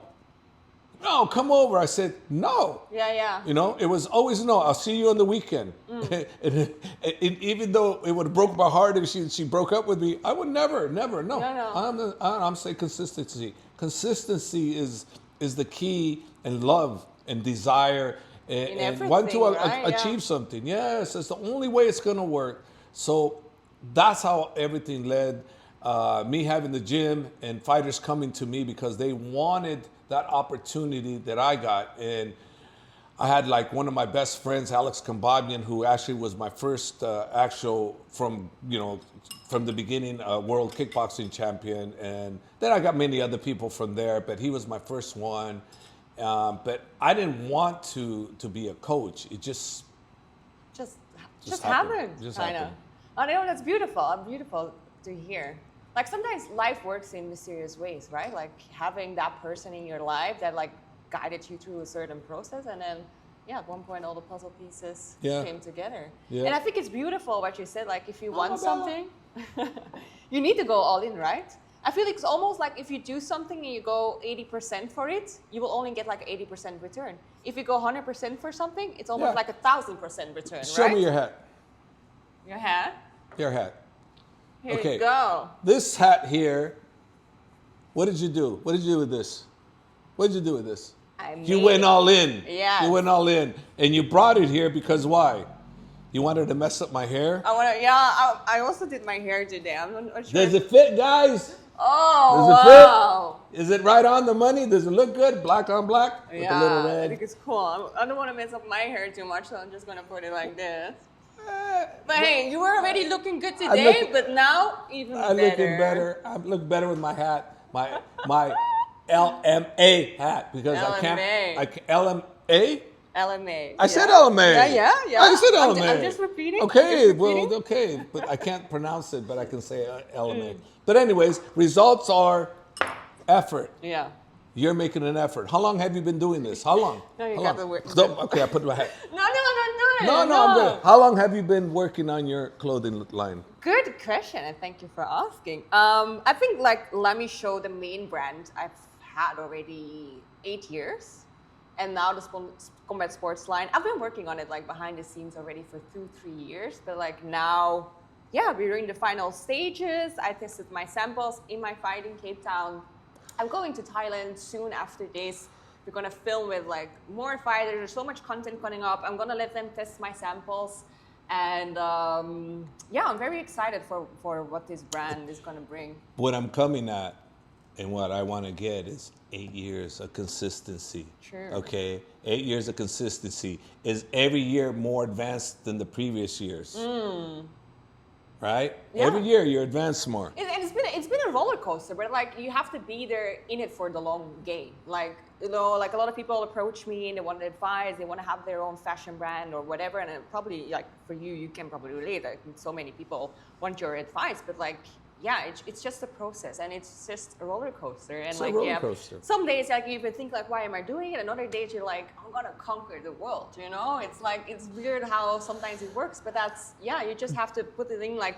come over. I said, no. Yeah. You know, it was always no. I'll see you on the weekend. And even though it would have broke my heart if she broke up with me, I would never. No. I'm saying consistency. Consistency is the key, and love and desire and want to achieve something. Yes, it's the only way it's going to work. So that's how everything led. Me having the gym and fighters coming to me because they wanted that opportunity that I got. And I had like one of my best friends, Alex Kambabyan, who actually was my first actual from the beginning world kickboxing champion. And then I got many other people from there, but he was my first one. But I didn't want to be a coach. It just happened. Just kind of. happened. I know, that's beautiful. Beautiful to hear. Like sometimes life works in mysterious ways, right? Like having that person in your life that like guided you through a certain process, and then at one point all the puzzle pieces came together. Yeah. And I think it's beautiful what you said. Like if you want something, you need to go all in, right? I feel like it's almost like if you do something and you go 80% for it, you will only get like 80% return. If you go 100% for something, it's almost like 1,000% return, Show right? me your hat. Your hat? Your hat. Here you go. This hat here, what did you do? What did you do with this? What did you do with this? You went all in. Yeah. You went all in. And you brought it here because why? You wanted to mess up my hair? I also did my hair today. I'm not sure. Does it fit, guys? Oh, Does it wow. fit? Is it right on the money? Does it look good? Black on black? With a little red? I think it's cool. I don't want to mess up my hair too much, so I'm just going to put it like this. But hey, you were already looking good today, but now even better. I'm looking better. I look better with my hat, my LMA hat, because LMA. I can't LMA? LMA. I said LMA. Yeah. I said LMA. I'm just repeating. Okay, but I can't pronounce it, but I can say LMA. But anyways, results are effort. Yeah. You're making an effort. How long have you been doing this? How long? No, you How got long? the work. Okay, I put my hat. No, I'm good. How long have you been working on your clothing line? Good question, and thank you for asking. I think let me show the main brand I've had already 8 years, and now the combat sports line. I've been working on it like behind the scenes already for 2-3 years, but like now, we're in the final stages. I tested my samples in my fight in Cape Town. I'm going to Thailand soon after this. We're gonna film with like more fighters. There's so much content coming up. I'm gonna let them test my samples, and I'm very excited for what this brand is gonna bring. What I'm coming at, and what I want to get is 8 years of consistency. Sure. Okay, 8 years of consistency is every year more advanced than the previous years. Right? Yeah. Every year you're advanced more. And it's been a roller coaster, but like you have to be there in it for the long game. Like a lot of people approach me and they want advice, they want to have their own fashion brand or whatever, and probably like for you can probably relate. Like so many people want your advice, but like it's just a process, and it's just a roller coaster. And it's a roller coaster. Some days like you even think like, why am I doing it? Another days you're like, I'm gonna conquer the world. You know, it's like it's weird how sometimes it works, but that's you just have to put it in like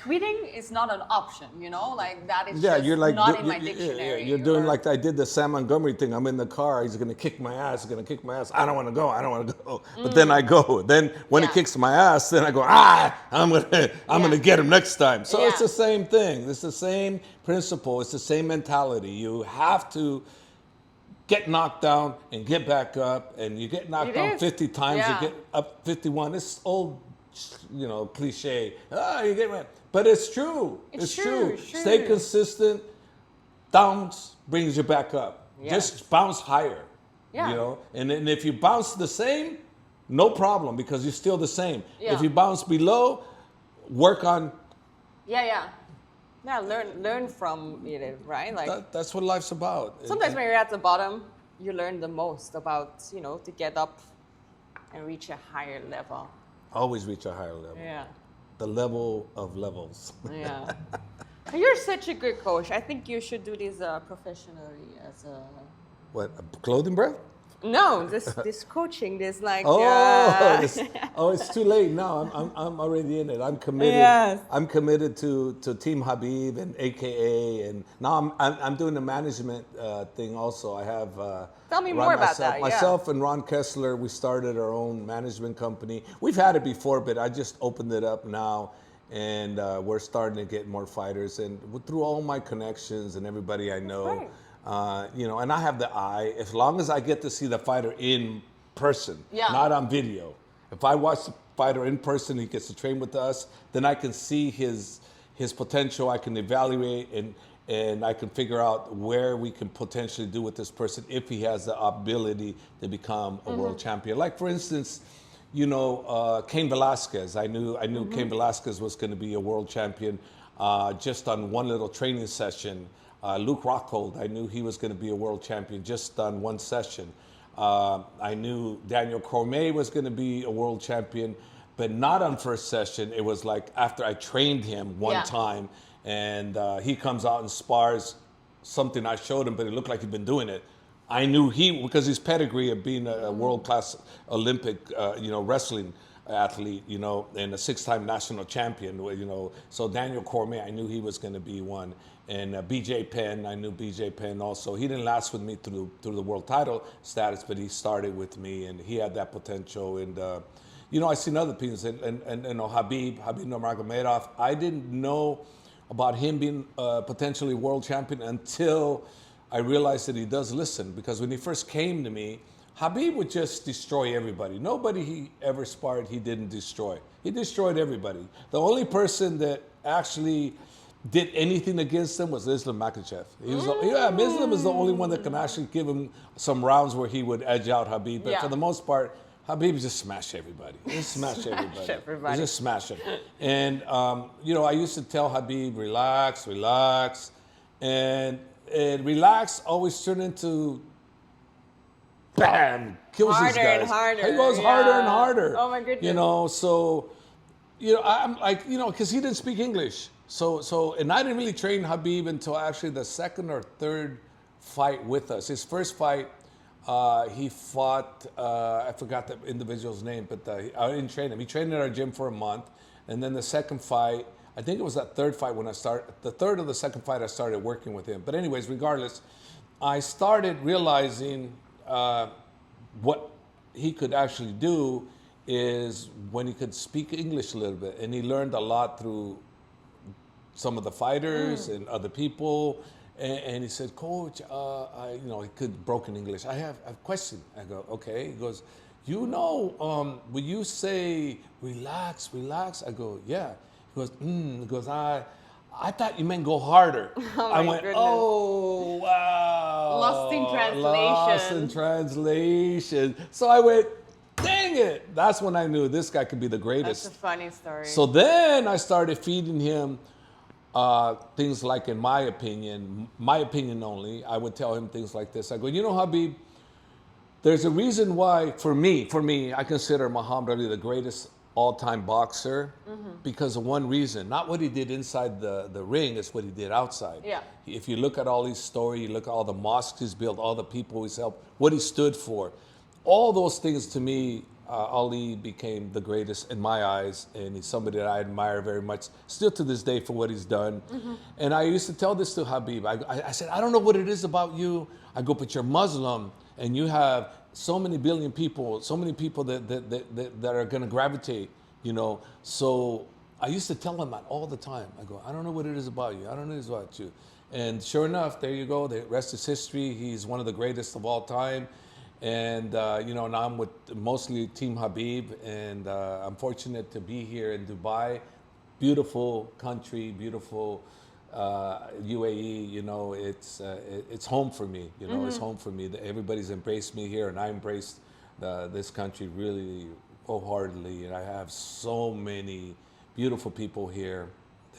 quitting is not an option. You know, like that is just you're like not in my dictionary. You're doing like I did the Sam Montgomery thing. I'm in the car. He's gonna kick my ass. He's gonna kick my ass. I don't want to go. But then I go. Then when he kicks my ass, then I go. I'm gonna get him next time. So it's the same same thing. It's the same principle. It's the same mentality. You have to get knocked down and get back up, and you get knocked down 50 times, you get up 51. This old, cliche. You get right. But it's true. It's true. Stay consistent. Bounce brings you back up. Yes. Just bounce higher. Yeah. And if you bounce the same, no problem, because you're still the same. Yeah. If you bounce below, work on. Yeah, learn from it, right? Like that's what life's about. Sometimes when you're at the bottom, you learn the most about, to get up and reach a higher level. Always reach a higher level. Yeah. The level of levels. Yeah. You're such a good coach. I think you should do this professionally as a... What, a clothing brand? No, this coaching, this like. It's too late. No, I'm already in it. I'm committed. Yes. I'm committed to Team Khabib and AKA, and now I'm doing the management thing also. I have. Tell me more about that. Myself and Ron Kessler, we started our own management company. We've had it before, but I just opened it up now, and we're starting to get more fighters, and through all my connections and everybody I know. Right. And I have the eye. As long as I get to see the fighter in person, not on video. If I watch the fighter in person, he gets to train with us, then I can see his potential. I can evaluate and I can figure out where we can potentially do with this person if he has the ability to become a world champion. Like, for instance, Cain Velasquez. I knew Cain Velasquez was going to be a world champion just on one little training session. Luke Rockhold, I knew he was going to be a world champion just on one session. I knew Daniel Cormier was going to be a world champion, but not on first session. It was like after I trained him one time, and he comes out and spars something I showed him, but it looked like he'd been doing it. I knew because his pedigree of being a world-class Olympic, wrestling athlete, and a 6-time national champion, So Daniel Cormier, I knew he was going to be one. And BJ Penn, I knew BJ Penn also. He didn't last with me through the world title status, but he started with me, and he had that potential. And I seen other people, and Khabib Nurmagomedov. I didn't know about him being potentially world champion until I realized that he does listen. Because when he first came to me, Khabib would just destroy everybody. Nobody he ever sparred, he didn't destroy. He destroyed everybody. The only person that actually did anything against him was Islam Makhachev. Islam is the only one that can actually give him some rounds where he would edge out Khabib. But for the most part, Khabib just smashed everybody. He just smashed everybody. He just smashed him. And, I used to tell Khabib, relax. And relax always turned into bam, kills harder these guys. And harder. He goes harder and harder. Oh my goodness. I'm like, because he didn't speak English. And I didn't really train Khabib until actually the second or third fight with us. His first fight, he fought, I forgot the individual's name, but I didn't train him. He trained in our gym for a month. And then the second fight, I think it was that third fight the third or the second fight I started working with him. But anyways, regardless, I started realizing what he could actually do is when he could speak English a little bit. And he learned a lot through some of the fighters and other people. And he said, Coach, he could broken English. I have a question. I go, okay. He goes, when you say relax, I go, yeah. He goes, I thought you meant go harder. I went, goodness. Oh, wow. Lost in translation. So I went, dang it. That's when I knew this guy could be the greatest. That's a funny story. So then I started feeding him things like, in my opinion only, I would tell him things like this. I go, Khabib, there's a reason why, for me, I consider Muhammad Ali the greatest all-time boxer because of one reason. Not what he did inside the ring, it's what he did outside. Yeah. If you look at all his story, you look at all the mosques he's built, all the people he's helped, what he stood for. All those things, to me, Ali became the greatest in my eyes, and he's somebody that I admire very much, still to this day, for what he's done. And I used to tell this to Khabib. I said, I don't know what it is about you. I go, but you're Muslim, and you have so many billion people, so many people that are going to gravitate, So I used to tell him that all the time. I go, I don't know what it is about you. I don't know what it is about you. And sure enough, there you go. The rest is history. He's one of the greatest of all time. And, now I'm with mostly Team Khabib. And I'm fortunate to be here in Dubai. Beautiful country, beautiful UAE. It's home for me. It's home for me. Everybody's embraced me here, and I embraced this country really wholeheartedly. And I have so many beautiful people here.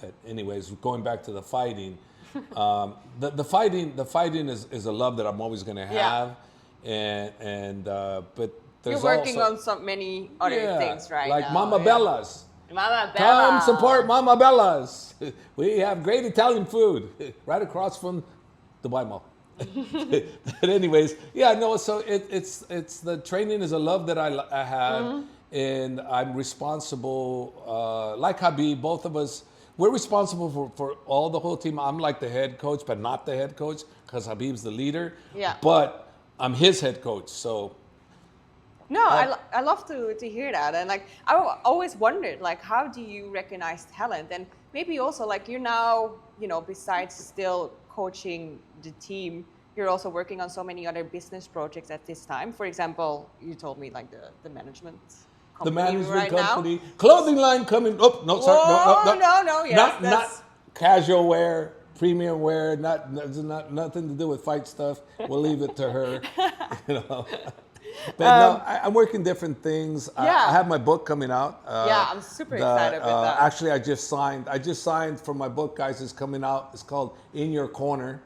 That, anyways, going back to the fighting, the fighting is a love that I'm always going to have, but there's you're working also, on so many other things right like now. Mamabellas. Mamabella. Come support Mamabellas. We have great Italian food right across from Dubai Mall. But anyways, so it's the training is a love that I have, and I'm responsible, like Khabib, both of us, we're responsible for all the whole team. I'm like the head coach, but not the head coach, because Khabib's the leader. Yeah. But I'm his head coach, so. No, I love to hear that. And like, I always wondered, like, how do you recognize talent? And maybe also, like, you're now, besides still coaching the team, you're also working on so many other business projects at this time. For example, you told me, like, the management company. The management right company. Now. Clothing line coming. Oh, no, sorry. No. Yes, not casual wear, premium wear, nothing to do with fight stuff. We'll leave it to her. But no, I'm working different things. I have my book coming out. I'm super excited with that. Actually, I just signed for my book, guys. It's coming out. It's called In Your Corner,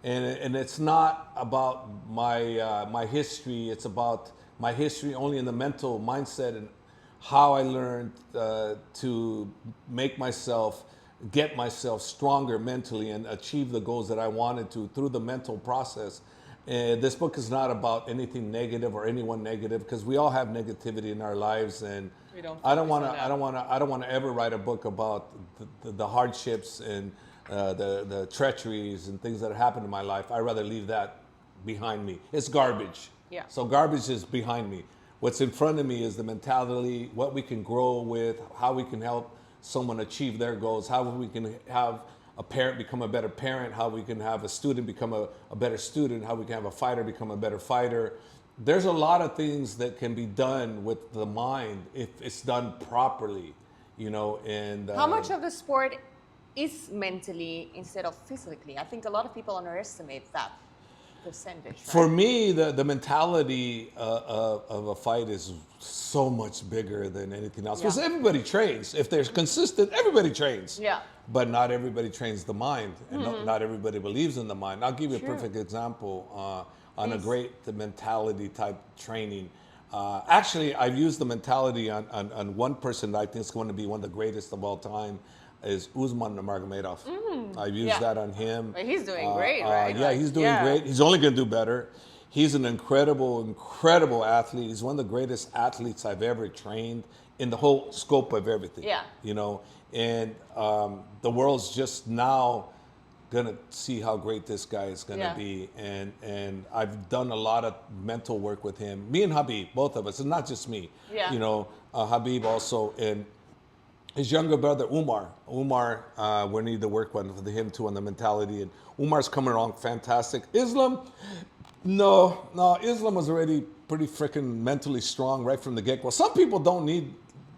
and it's not about my history. It's about my history only in the mental mindset and how I learned to get myself stronger mentally and achieve the goals that I wanted to through the mental process. And this book is not about anything negative or anyone negative, because we all have negativity in our lives, and I don't want to ever write a book about the hardships and the treacheries and things that happened in my life. I'd rather leave that behind me. It's garbage. Yeah. So garbage is behind me. What's in front of me is the mentality, what we can grow with, how we can help someone achieve their goals, how we can have a parent become a better parent, how we can have a student become a better student, how we can have a fighter become a better fighter. There's a lot of things that can be done with the mind if it's done properly, and how much of the sport is mentally instead of physically? I think a lot of people underestimate that percentage. Right? For me, the mentality of a fight is so much bigger than anything else. Because everybody trains. If they're consistent, everybody trains. Yeah. But not everybody trains the mind, and not everybody believes in the mind. I'll give you a True. perfect example on a great mentality type training. Actually, I've used the mentality on one person that I think is going to be one of the greatest of all time, is Usman Nurmagomedov. I've used that on him. But he's doing great, right? Yeah, he's doing great. He's only going to do better. He's an incredible athlete. He's one of the greatest athletes I've ever trained in the whole scope of everything. Yeah. And the world's just now gonna see how great this guy is gonna be. And I've done a lot of mental work with him. Me and Khabib, both of us, and not just me. Yeah. Khabib also, and his younger brother Umar. We need to work with him too on the mentality. And Umar's coming along fantastic. Islam, no, Islam was already pretty freaking mentally strong right from the get-go. Some people don't need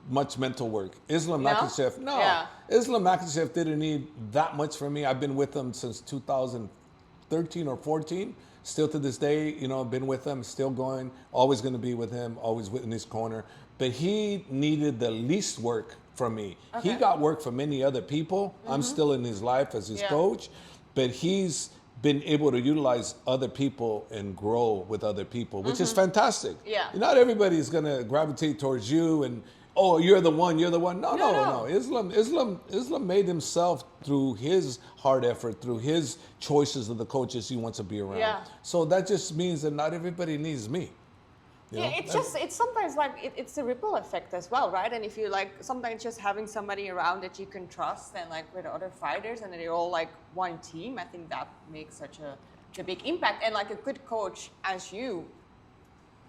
much mental work. Islam Makhachev, Islam Makhachev didn't need that much from me. I've been with him since 2013 or 14. Still to this day, been with him, still going, always going to be with him, always in his corner. But he needed the least work from me. Okay. He got work from many other people. I'm still in his life as his coach, but he's been able to utilize other people and grow with other people, which is fantastic. Yeah. Not everybody is going to gravitate towards you and, oh, you're the one. No. Islam made himself through his hard effort, through his choices of the coaches he wants to be around. Yeah. So that just means that not everybody needs me. It's sometimes like it's a ripple effect as well, right? And if you like sometimes just having somebody around that you can trust and like with other fighters and they're all like one team, I think that makes such a big impact. And like a good coach as you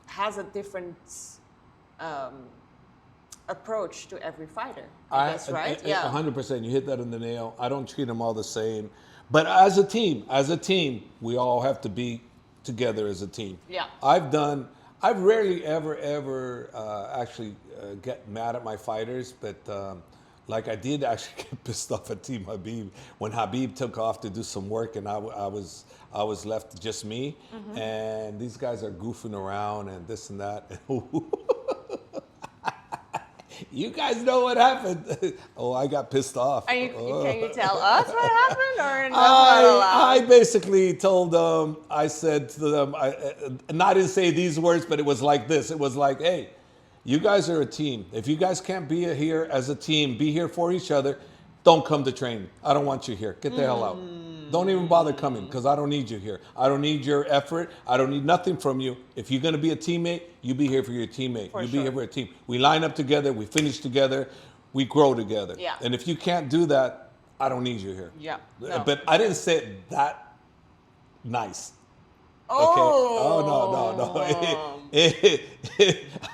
has a different approach to every fighter. I guess, right? 100%. You hit that on the nail. I don't treat them all the same. But as a team, we all have to be together as a team. Yeah. I've rarely ever actually get mad at my fighters, but like I did actually get pissed off at Team Khabib when Khabib took off to do some work and I was left just me, and these guys are goofing around and this and that. You guys know what happened. Oh, I got pissed off. Can you tell us what happened, or not? I basically told them, I said to them, and I didn't say these words, but it was like this. It was like, hey, you guys are a team. If you guys can't be here as a team, be here for each other, don't come to training. I don't want you here. Get the hell out. Don't even bother coming because I don't need you here. I don't need your effort. I don't need nothing from you. If you're going to be a teammate, you be here for your teammate. Be here for a team. We line up together. We finish together. We grow together. Yeah. And if you can't do that, I don't need you here. Yeah. No. But I didn't say it that nice. Oh. Okay. Oh,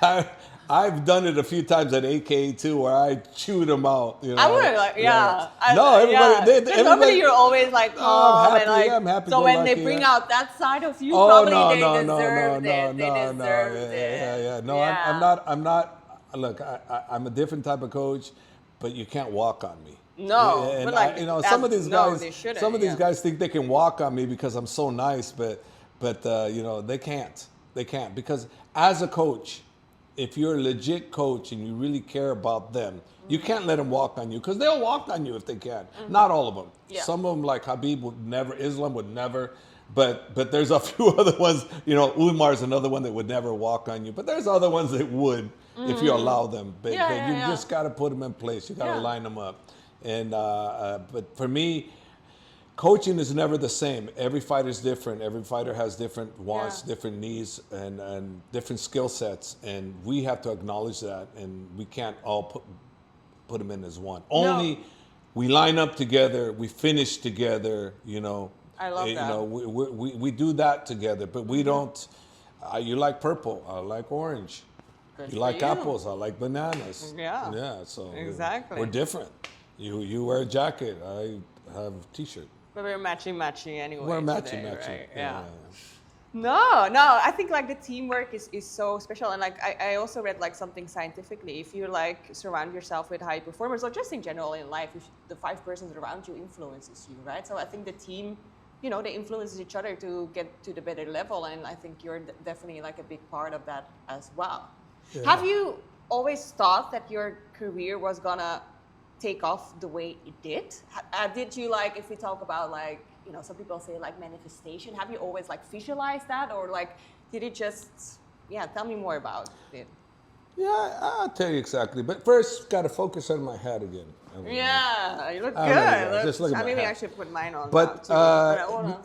no. I've done it a few times at AK too, where I chewed them out. You know? I would like, yeah. No, everybody. Yeah. Normally you're always like, I'm happy. and like, I'm happy. so when they bring out that side of you, probably they deserved it. Yeah. No, I'm not. Look, I'm a different type of coach, but you can't walk on me. No, and but like, some of these guys, they guys think they can walk on me because I'm so nice, but they can't. They can't, because as a coach, if you're a legit coach and you really care about them, you can't let them walk on you, because they'll walk on you if they can. Not all of them. Yeah. Some of them, like Khabib, would never. Islam would never. But there's a few other ones. Umar's another one that would never walk on you. But there's other ones that would if you allow them. But you just got to put them in place. You got to line them up. And but for me, coaching is never the same. Every fighter is different. Every fighter has different wants, different needs, and different skill sets. And we have to acknowledge that. And we can't all put them in as one. Only we line up together. We finish together. I love that. We do that together. But we don't. You like purple. I like orange. Good you like you. Apples. I like bananas. Yeah. Yeah. So exactly. we're different. You wear a jacket. I have a t-shirt. But we're matching anyway. We're matching. Right? Yeah. No, I think like the teamwork is so special, and like I also read like something scientifically. If you like surround yourself with high performers, or just in general in life, the 5 persons around you influences you, right? So I think the team, they influence each other to get to the better level, and I think you're definitely like a big part of that as well. Yeah. Have you always thought that your career was gonna take off the way it did? Did you, like, if we talk about like, some people say like manifestation, have you always like visualized that, or like did it just, tell me more about it. Yeah, I'll tell you exactly, but first got to focus on my hat again. You look good. Just look at my maybe hat. I should put mine on. But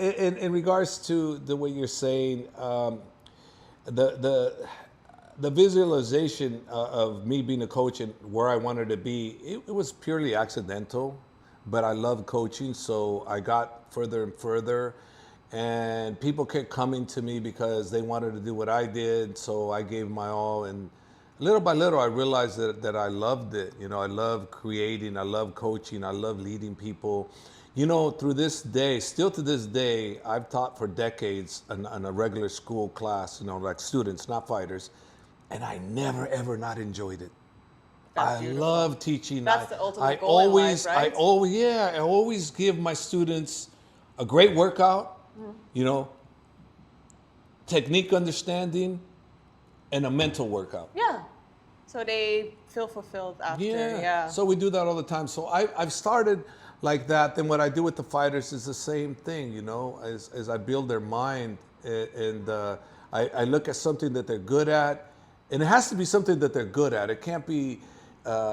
in regards to the way you're saying, the visualization of me being a coach and where I wanted to be, it was purely accidental, but I love coaching, so I got further and further, and people kept coming to me because they wanted to do what I did, so I gave my all, and little by little I realized that I loved it. I love creating, I love coaching, I love leading people. Through this day, still to this day, I've taught for decades in a regular school class, like students, not fighters, and I never ever not enjoyed it. I love teaching. That's the ultimate goal in life, right? I always give my students a great workout, technique understanding, and a mental workout. Yeah. So they feel fulfilled after. Yeah. So we do that all the time. So I've started like that. Then what I do with the fighters is the same thing, as I build their mind, and I look at something that they're good at, and it has to be something that they're good at. It can't be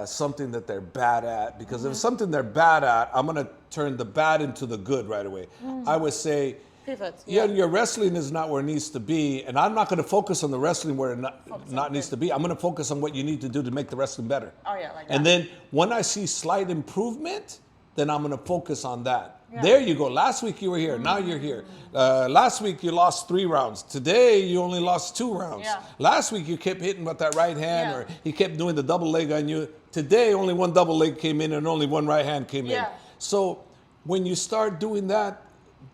something that they're bad at, because if it's something they're bad at, I'm going to turn the bad into the good right away. I would say, pivot. Your wrestling is not where it needs to be, and I'm not going to focus on the wrestling where it not needs to be. I'm going to focus on what you need to do to make the wrestling better. Oh, yeah, like that. And then when I see slight improvement, then I'm going to focus on that. Yeah. There you go. Last week you were here. Now you're here. Last week you lost 3 rounds. Today you only lost 2 rounds. Yeah. Last week you kept hitting with that right hand, Yeah. or he kept doing the double leg on you. Today only 1 double leg came in and only 1 right hand came in. Yeah. So when you start doing that,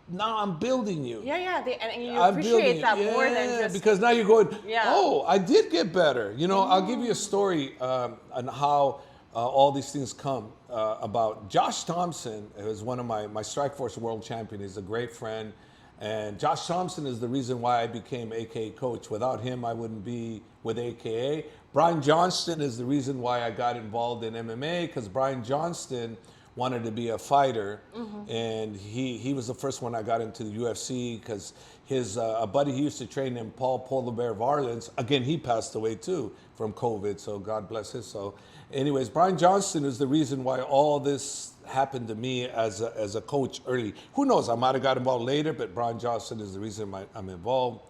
now I'm building you. Yeah. And you I'm appreciate building that you. more than just. Because now you're going, Yeah. oh, I did get better. You know, I'll give you a story on how all these things come about. Josh Thompson is one of my Strikeforce world champion. He's a great friend. And Josh Thompson is the reason why I became AKA coach. Without him, I wouldn't be with AKA. Brian Johnston is the reason why I got involved in MMA, because Brian Johnston wanted to be a fighter, and he was the first one I got into the UFC, because his a buddy he used to train him, Paul Polar Bear Varlins, again, he passed away too from COVID, so God bless his soul. Anyways, Brian Johnston is the reason why all this happened to me as a coach early. Who knows, I might have got involved later, but Brian Johnston is the reason I'm involved.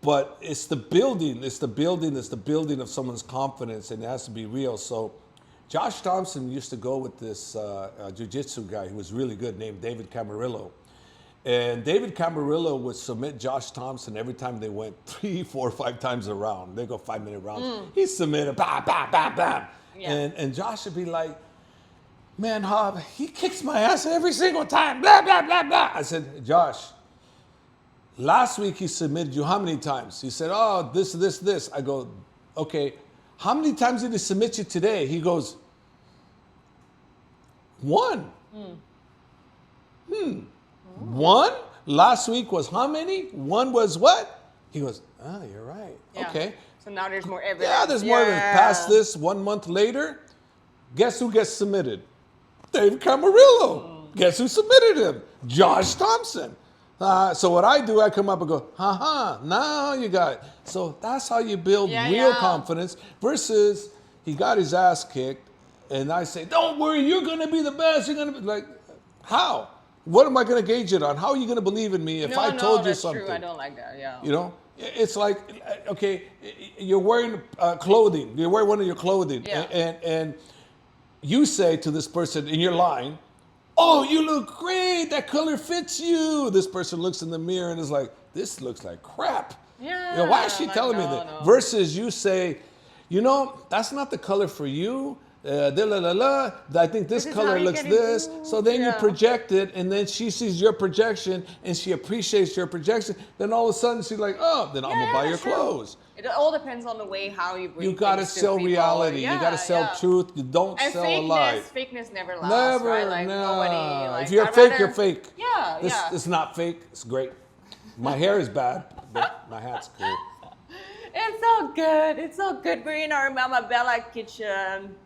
But it's the building of someone's confidence, and it has to be real. So Josh Thompson used to go with this jiu-jitsu guy who was really good named David Camarillo. And David Camarillo would submit Josh Thompson every time they went 3, 4, 5 times around. They go 5-minute rounds. He submitted, bam, bam, bam, bam. Yeah. And Josh would be like, man, Hob, he kicks my ass every single time, blah, blah, blah, blah. I said, Josh, last week he submitted you how many times? He said, oh, this. I go, okay, how many times did he submit you today? He goes, 1. 1? Last week was how many? 1 was what? He goes, oh, you're right. Yeah. Okay. So now there's more evidence. Yeah, there's more evidence. Past this, 1 month later, guess who gets submitted? David Camarillo. Guess who submitted him? Josh Thompson. So what I do, I come up and go, now you got it. So that's how you build real confidence versus he got his ass kicked and I say, don't worry, you're going to be the best. You're going to be like, how? What am I going to gauge it on? How are you going to believe in me if I told you something? True. I don't like that, yeah. You know, it's like, okay, you're wearing clothing. You wear one of your clothing and you say to this person in your line, oh, you look great. That color fits you. This person looks in the mirror and is like, this looks like crap. Yeah. You know, why is she telling me that? No. Versus you say, you know, that's not the color for you. I think this color looks this. So then you project it, and then she sees your projection, and she appreciates your projection. Then all of a sudden she's like, oh, then I'm going to buy your clothes. It all depends on the way how you bring. You gotta sell reality. You gotta sell truth. You don't sell a lie. Fakeness never lasts. Right? Like nobody. Like, if you're fake, you're fake. Yeah, this is not fake. It's great. My hair is bad, but my hat's cool. It's so good. It's so good. We're in our Mamabella kitchen.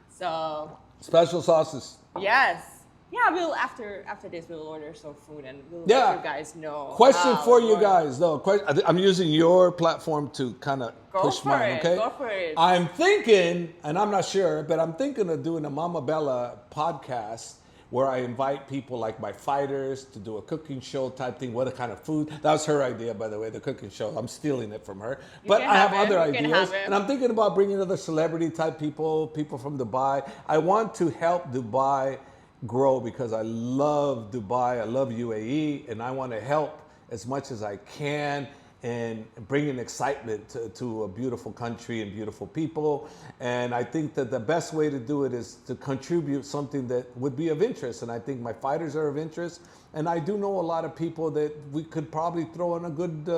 So special sauces. Yes. Yeah, we'll after this we'll order some food and we'll let you guys know. Question for you guys though. I'm using your platform to kind of push mine. Okay. Go for it. I'm thinking, and I'm not sure, but I'm thinking of doing a Mamabella podcast where I invite people like my fighters to do a cooking show type thing. What kind of food? That was her idea, by the way, the cooking show. I'm stealing it from her. But I have other ideas. And I'm thinking about bringing other celebrity type people from Dubai. I want to help Dubai grow because I love Dubai. I love UAE. And I want to help as much as I can and bringing excitement to a beautiful country and beautiful people. And I think that the best way to do it is to contribute something that would be of interest. And I think my fighters are of interest. And I do know a lot of people that we could probably throw in a good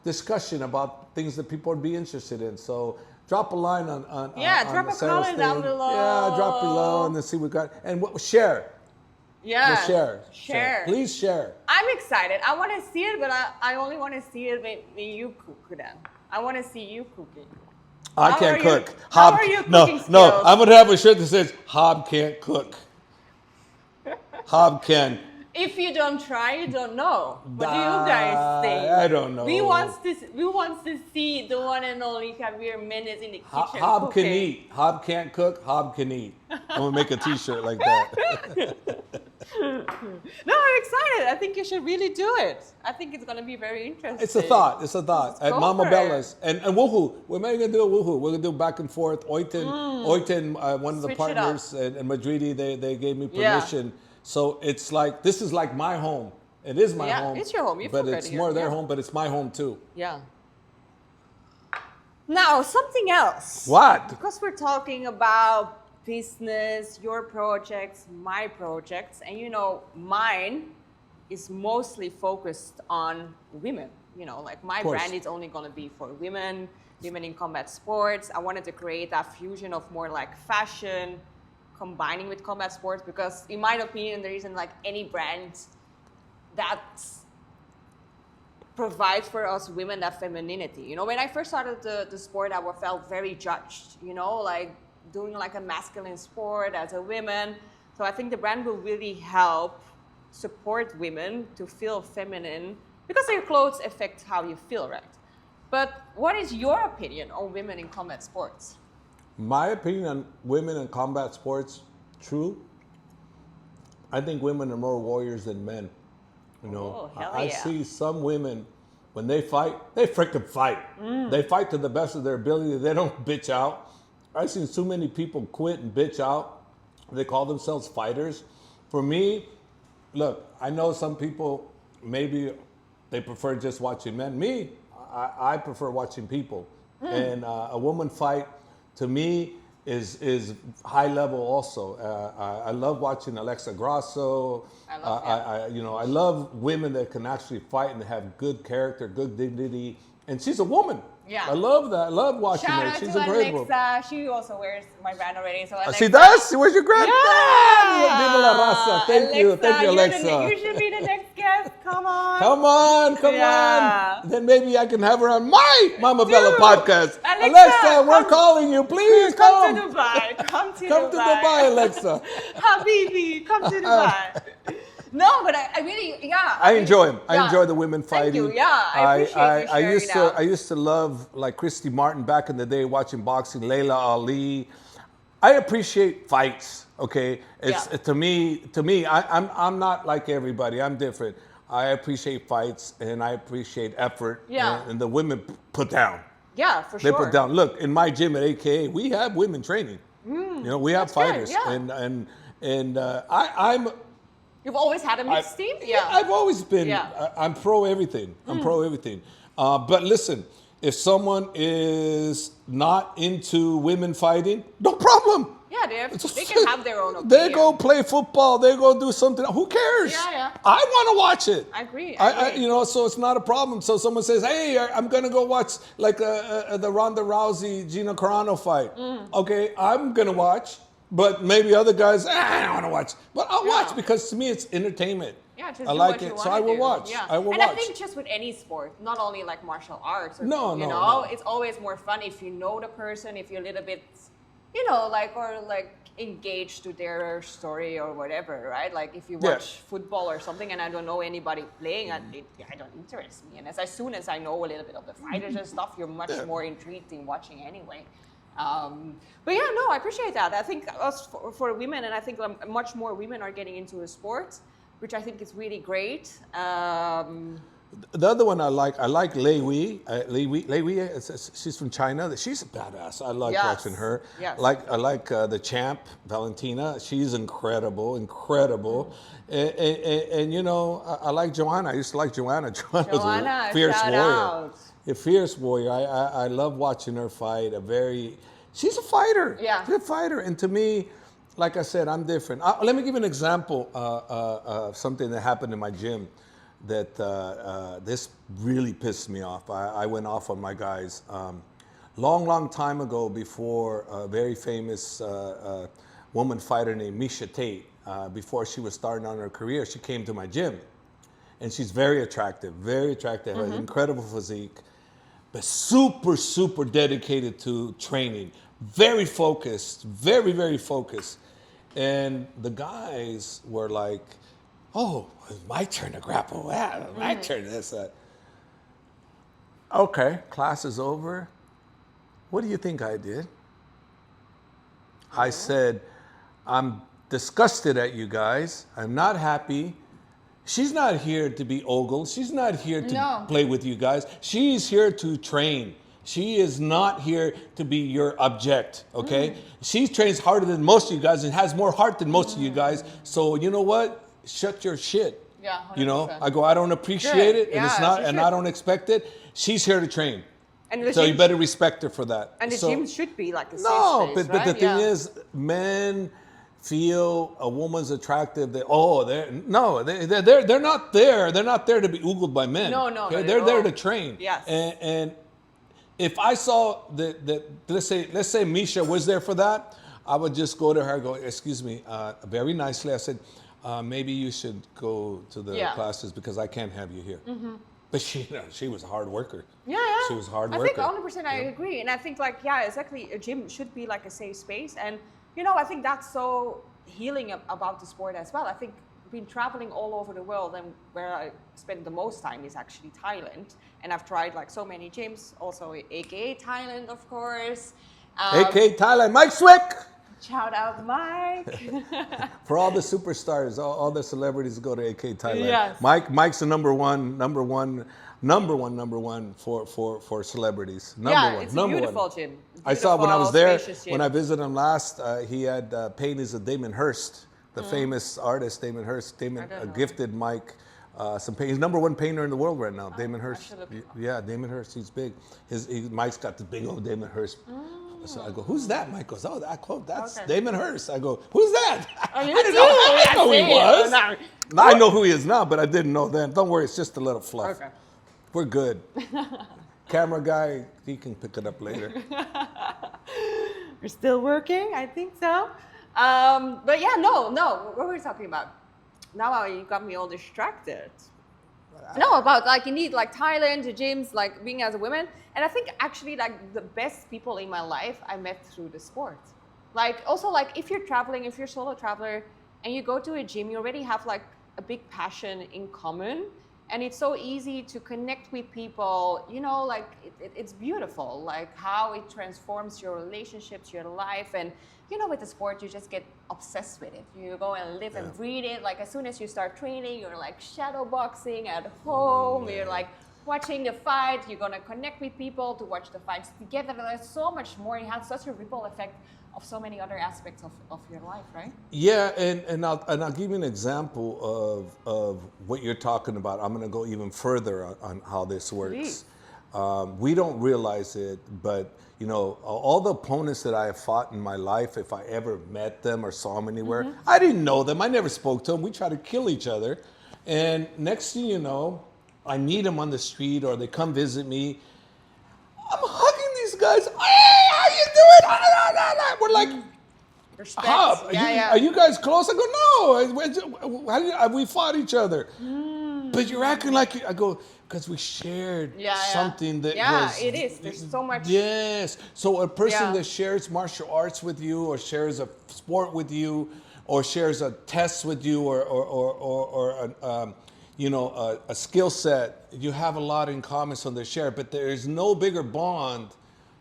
discussion about things that people would be interested in. So drop a line on drop a comment down below. Yeah, drop below and then see what we got. And share. Yeah. Share. Please share. I'm excited. I want to see it, but I only want to see it when you cook then. I want to see you cooking. I can't cook. How are you cooking skills? No, I'm going to have a shirt that says, Hob can't cook. Hob can. If you don't try, you don't know. What do you guys think? I don't know. We want to see the one and only Javier Mendez in the kitchen. Hob can eat. Hob can't cook. Hob can eat. I'm going to make a t-shirt like that. No, I'm excited. I think you should really do it. I think it's going to be very interesting. It's a thought. It's a thought. At go Mamabella's and woohoo. We're maybe gonna do a woohoo. We're gonna do back and forth. Oyten, one of the Switch it up. partners, and Madridi, they gave me permission. So it's like this is like my home. It is my home. It's your home. You but feel it's good more here. their home. But it's my home too. Yeah. Now, something else. What? Because we're talking about business, your projects, my projects, and mine is mostly focused on women. Like my brand is only going to be for women in combat sports. I wanted to create that fusion of more like fashion combining with combat sports because in my opinion, there isn't like any brand that provides for us women that femininity. When I first started the sport, I felt very judged, like doing like a masculine sport as a woman. So I think the brand will really help support women to feel feminine because their clothes affect how you feel, right? But what is your opinion on women in combat sports? My opinion on women in combat sports, true. I think women are more warriors than men. Oh, hell I yeah. see some women, when they fight, they freaking fight. They fight to the best of their ability. They don't bitch out. I've seen too many people quit and bitch out. They call themselves fighters. For me, look, I know some people, maybe they prefer just watching men. Me, I prefer watching people. And a woman fight, to me, is high level also. I love watching Alexa Grasso. I love women that can actually fight and have good character, good dignity. And she's a woman. Yeah. I love that. I love watching Shout her. out She's to a great woman. Alexa. She also wears my brand already. So Alexa, She does? Where's your grand? Yeah. Viva la raza. Thank you. Thank you, Alexa. You should be the next guest. Come on. Come on. Yeah. Then maybe I can have her on my Mamabella Dude, podcast. Alexa, we're calling you. Please come. Come to Dubai. Come to Dubai, Alexa. Habibi, come to Dubai. No, but I really, I enjoy them. I yeah. enjoy the women fighting. Thank you. Yeah, I appreciate you sharing I used to love like Christy Martin back in the day watching boxing, Layla Ali. I appreciate fights. Okay, to me, I'm not like everybody. I'm different. I appreciate fights and I appreciate effort. Yeah. And the women put down. Yeah, for sure. They put down. Look, in my gym at AKA, we have women training. We have fighters, good, yeah. and I'm. You've always had a mixed team? I've always been. Yeah. I'm pro everything. I'm pro everything. But listen, if someone is not into women fighting, no problem. Yeah, they can have their own opinion. They go play football. They go do something. Who cares? Yeah. I want to watch it. I agree. So it's not a problem. So someone says, "Hey, I'm gonna go watch like the Ronda Rousey Gina Carano fight." Okay, I'm gonna watch. But maybe other guys, I don't want to watch. But I'll watch because to me it's entertainment. Yeah, just I do like what you it, want so I will watch. Yeah. I will and watch. I think just with any sport, not only like martial arts. Or, No. It's always more fun if you know the person, if you're a little bit, engaged to their story or whatever, right? Like if you watch football or something and I don't know anybody playing, I don't interest me. And as soon as I know a little bit of the fighters and stuff, you're much more intrigued in watching anyway. But yeah, no, I appreciate that. I think us for women, and I think much more women are getting into the sport, which I think is really great. The other one I like Lei Wei. Lei Wei, she's from China. She's a badass. I like watching her. Yes. I like the champ, Valentina. She's incredible. And I like Joanna. I used to like Joanna. Joanna's a fierce warrior. Out. A fierce warrior. I love watching her fight. She's a fighter. Yeah. She's a fighter. And to me, like I said, I'm different. Let me give you an example of something that happened in my gym that this really pissed me off. I went off on my guys. Long time ago, before a very famous woman fighter named Miesha Tate, before she was starting on her career, she came to my gym. And she's very attractive, has an incredible physique, but super dedicated to training. Very focused, very focused. And the guys were like, oh, it's my turn to grapple. My turn to this. Okay, class is over. What do you think I did? I said, I'm disgusted at you guys. I'm not happy. She's not here to be ogled. She's not here to play with you guys. She's here to train. She is not here to be your object, okay? She trains harder than most of you guys and has more heart than most of you guys. So you know what? Shut your shit. Yeah, 100%. You know, I go, I don't appreciate it, and Yeah, it's not, she and should. I don't expect it. She's here to train. And the So you gym- better respect her for that. And the So- gym should be like a safe no, space, but the right? thing Yeah. is, men feel a woman's attractive. They're not there. They're not there to be oogled by men. No, okay? not They're at there all. to train. Yes. And if I saw that let's say Miesha was there for that, I would just go to her and go, excuse me, very nicely. I said, maybe you should go to the classes because I can't have you here. But she was a hard worker. Yeah. She was a hard I worker. think 100% I agree. And I think like, yeah, exactly. A gym should be like a safe space. And, you know, I think that's so healing about the sport as well. I think been traveling all over the world, and where I spend the most time is actually Thailand. And I've tried like so many gyms, also aka Thailand, of course. AK Thailand, Mike Swick! Shout out Mike. For all the superstars, all the celebrities go to AK Thailand. Yes. Mike's the number one for celebrities. It's a beautiful gym. I saw when I was there, Spacious gym. when I visited him last, he had paintings of Damon Hirst, the famous artist Damon Hirst. Damon don't know. gifted Mike some paint. He's number one painter in the world right now, Damon Hirst. should look him up. Yeah, Damon Hirst, he's big. Mike's got the big old Damon Hirst. So I go, who's that? Mike goes, oh, that's Okay. Damon Hirst. I go, who's that? Oh, you I didn't do? know, I didn't know who he Yeah, was. no. I know who he is now, but I didn't know then. Don't worry, it's just a little fluff. Okay. We're good. Camera guy, he can pick it up later. We're still working, I think so. But yeah, no, what were we talking about? Now you got me all distracted. No, about like indeed like Thailand, the gyms, like being as a woman. And I think actually like the best people in my life I met through the sport. Like also like if you're traveling, if you're a solo traveler and you go to a gym, you already have like a big passion in common. And it's so easy to connect with people, you know, like it's beautiful, like how it transforms your relationships, your life. And, you know, with the sport, you just get obsessed with it. You go and live and breathe it. Like as soon as you start training, you're like shadow boxing at home. You're like watching the fight. You're going to connect with people to watch the fights together. There's so much more. It has such a ripple effect of so many other aspects of your life, right? Yeah, and I'll give you an example of what you're talking about. I'm going to go even further on how this works. We don't realize it, but you know, all the opponents that I have fought in my life, if I ever met them or saw them anywhere, I didn't know them. I never spoke to them. We try to kill each other, and next thing you know, I meet them on the street or they come visit me. I'm hugging these guys. Hey, how you doing? We're like, Respect. Hub, Yeah, are you guys close? I go, no. We fought each other. But you're acting like, I go, because we shared something that was. Yeah, it is. There's so much. Yes. So a person Yeah. that shares martial arts with you or shares a sport with you or shares a test with you or a skill set, you have a lot in common, so they share. But there is no bigger bond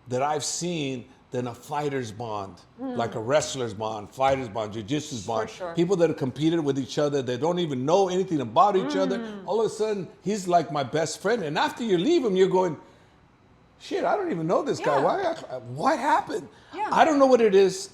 that I've seen than a fighter's bond, like a wrestler's bond, fighter's bond, jiu-jitsu's bond. sure. People that have competed with each other, they don't even know anything about each other. All of a sudden, he's like my best friend. And after you leave him, you're going, shit, I don't even know this guy. Yeah. What happened? Yeah. I don't know what it is.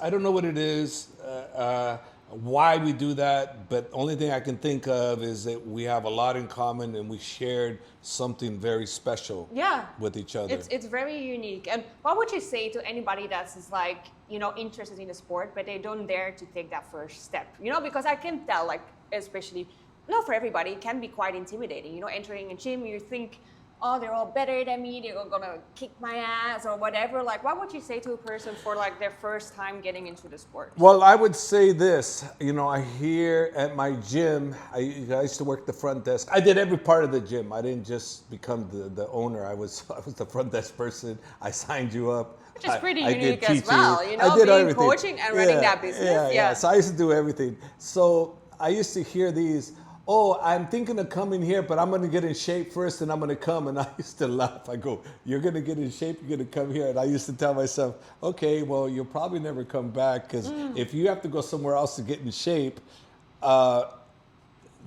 Why we do that, but only thing I can think of is that we have a lot in common and we shared something very special with each other. It's very unique. And what would you say to anybody that's like, you know, interested in the sport, but they don't dare to take that first step? You know, because I can tell, like, especially, not for everybody, it can be quite intimidating. You know, entering a gym, you think, oh, they're all better than me, they're gonna kick my ass or whatever. Like, what would you say to a person for like their first time getting into the sport? Well, I would say this, you know, I hear at my gym, I used to work the front desk. I did every part of the gym. I didn't just become the owner. I was the front desk person. I signed you up. Which is pretty I did unique as teaching. well, you know, I did being everything. coaching and running that business. Yeah. So I used to do everything. So I used to hear these, oh, I'm thinking of coming here, but I'm going to get in shape first and I'm going to come. And I used to laugh. I go, you're going to get in shape, you're going to come here. And I used to tell myself, okay, well, you'll probably never come back because if you have to go somewhere else to get in shape,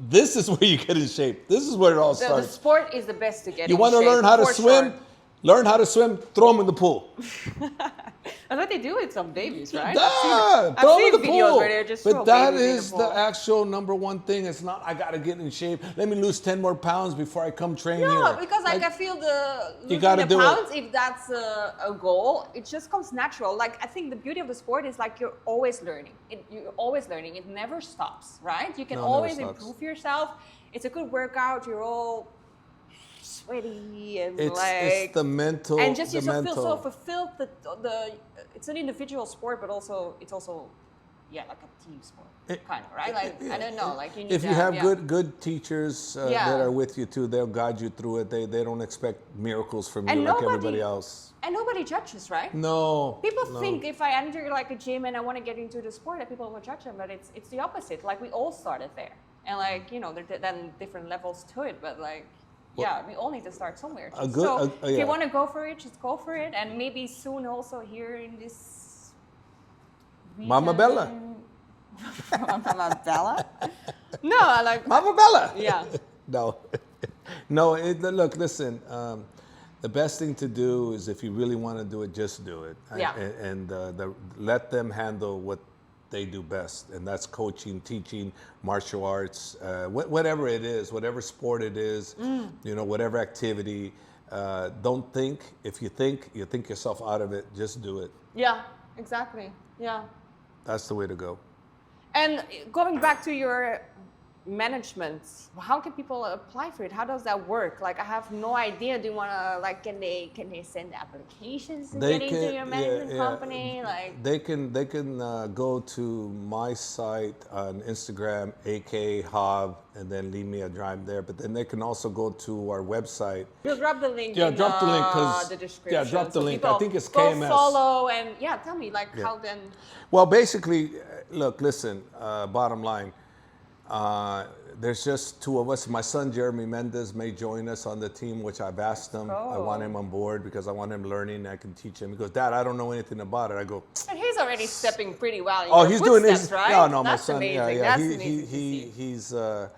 this is where you get in shape. This is where it all The starts. sport is the best to get You in want to shape, learn how to for swim? sure. Learn how to swim, throw them in the pool. That's what they do with some babies, right? Yeah, I've throw seen them in the videos pool. where they're just throw But that babies in the is pool. the actual number one thing. It's not, I got to get in shape. Let me lose 10 more pounds before I come train here. No, because like I feel you gotta losing do the it. pounds, if that's a goal, it just comes natural. Like I think the beauty of the sport is like you're always learning. You're always learning. It never stops, right? You can No, it never always stops. improve yourself. It's a good workout. You're all sweaty and It's the mental. and just the you feel mental. so fulfilled. It's an individual sport, but also it's also like a team sport, kind of, right? Like I don't know, like you need If to you have yeah. good teachers Yeah. that are with you too, they'll guide you through it. They don't expect miracles from you And like nobody- everybody else. And nobody judges, right? No. People no. think if I enter like a gym and I want to get into the sport that people will judge them, but it's the opposite. Like we all started there, and like there then different levels to it, but like we all need to start somewhere. If you want to go for it, just go for it, and maybe soon also here in this region, Mamabella. Mamabella? No, I like Mamabella. Yeah. No. No, look, listen. The best thing to do is if you really want to do it, just do it. Yeah. And let them handle what they do best. And that's coaching, teaching, martial arts, whatever it is, whatever sport it is, whatever activity. Don't think. If you think yourself out of it, just do it. Yeah, exactly. Yeah. That's the way to go. And going back to your management, how can people apply for it? How does that work? Like, I have no idea. Do you want to, like, can they send applications to get into your management company? Like, they can go to my site on Instagram, AK and then leave me a drive there. But then they can also go to our website. You'll drop the link. Yeah, in drop the link the description. drop the link. People I think it's go KMS. follow and tell me how then. Well, basically, look, listen. Bottom line. There's just two of us. My son, Javier Mendez, may join us on the team, which I've asked him. I want him on board because I want him learning. I can teach him. He goes, Dad, I don't know anything about it. I go, And he's already stepping pretty well in your he's footsteps, doing his, right? No, That's my son, amazing. yeah. That's amazing to see.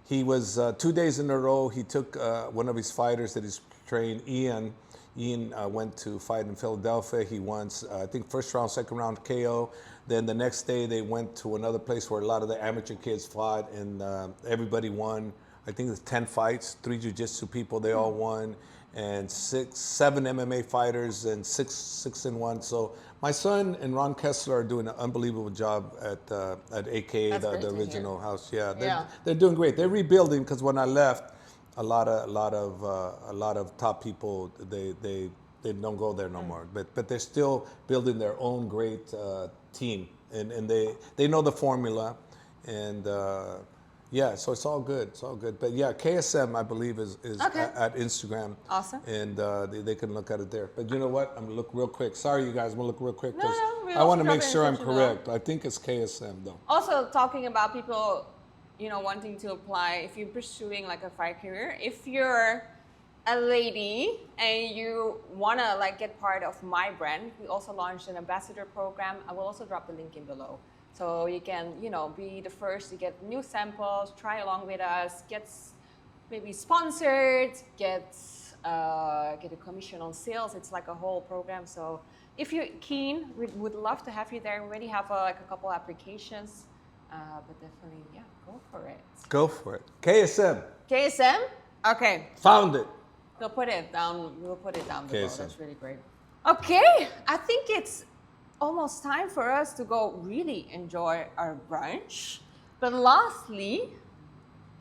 He was 2 days in a row. He took one of his fighters that he's trained, Ian. Ian went to fight in Philadelphia. He won, I think, first round, second round KO. Then the next day they went to another place where a lot of the amateur kids fought, and everybody won. I think it's 10 fights, 3 jiu-jitsu people, they all won, and 7 MMA fighters and 6-1. So my son and Ron Kessler are doing an unbelievable job at AK, the original house. Yeah, they're doing great. They're rebuilding because when I left, a lot of top people they don't go there no more. But they're still building their own great team, and they know the formula, and so it's all good. It's all good. But yeah, KSM I believe is at Instagram. Awesome. And they can look at it there. But you know what? I'm gonna look real quick. Sorry, you guys. I'm gonna look real quick because I want to make sure I'm correct. I think it's KSM though. Also, talking about people, wanting to apply, if you're pursuing like a fight career, if you're a lady and you want to like get part of my brand, we also launched an ambassador program. I will also drop the link in below. So you can, be the first to get new samples, try along with us, get maybe sponsored, get a commission on sales. It's like a whole program. So if you're keen, we would love to have you there. We already have a couple applications, but definitely, go for it. Go for it. KSM. KSM? Okay. Found it. We'll put it down. We'll put it down below. KSM. That's really great. Okay, I think it's almost time for us to go really enjoy our brunch. But lastly,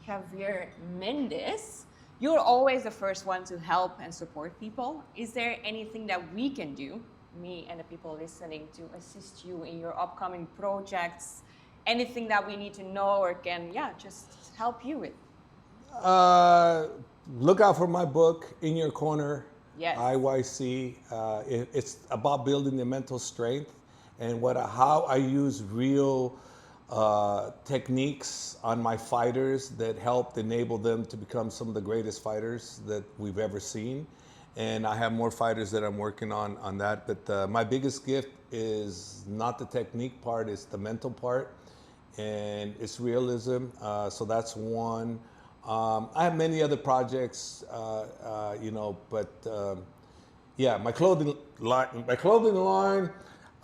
Javier Mendez, you're always the first one to help and support people. Is there anything that we can do, me and the people listening, to assist you in your upcoming projects? Anything that we need to know or can, just help you with? Look out for my book, In Your Corner. Yes. IYC. It's about building the mental strength and how I use real techniques on my fighters that helped enable them to become some of the greatest fighters that we've ever seen. And I have more fighters that I'm working on that. But my biggest gift is not the technique part, it's the mental part. And it's realism. So that's one. I have many other projects, you know, but yeah, my clothing line.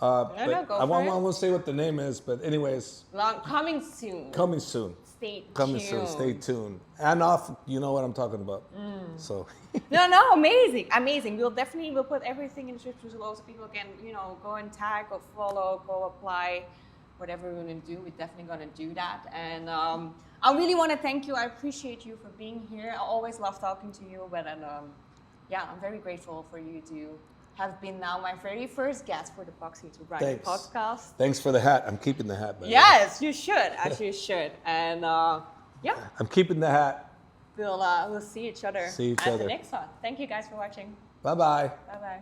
But I won't say what the name is, but anyways. Coming soon. Coming soon. Stay tuned. Coming soon. Stay tuned. And off, you know what I'm talking about. So. No, amazing. We'll put everything in the description below so people can, you know, go and tag or follow, go apply, whatever we're going to do. We're definitely going to do that. And I really want to thank you. I appreciate you for being here. I always love talking to you, but yeah, I'm very grateful for you to have been now my very first guest for the Boxing to Brunch podcast. Thanks for the hat. I'm keeping the hat, man. Yes, you should. Actually, you should. And yeah. I'm keeping the hat. We'll see each other at the next one. Thank you guys for watching. Bye-bye. Bye-bye.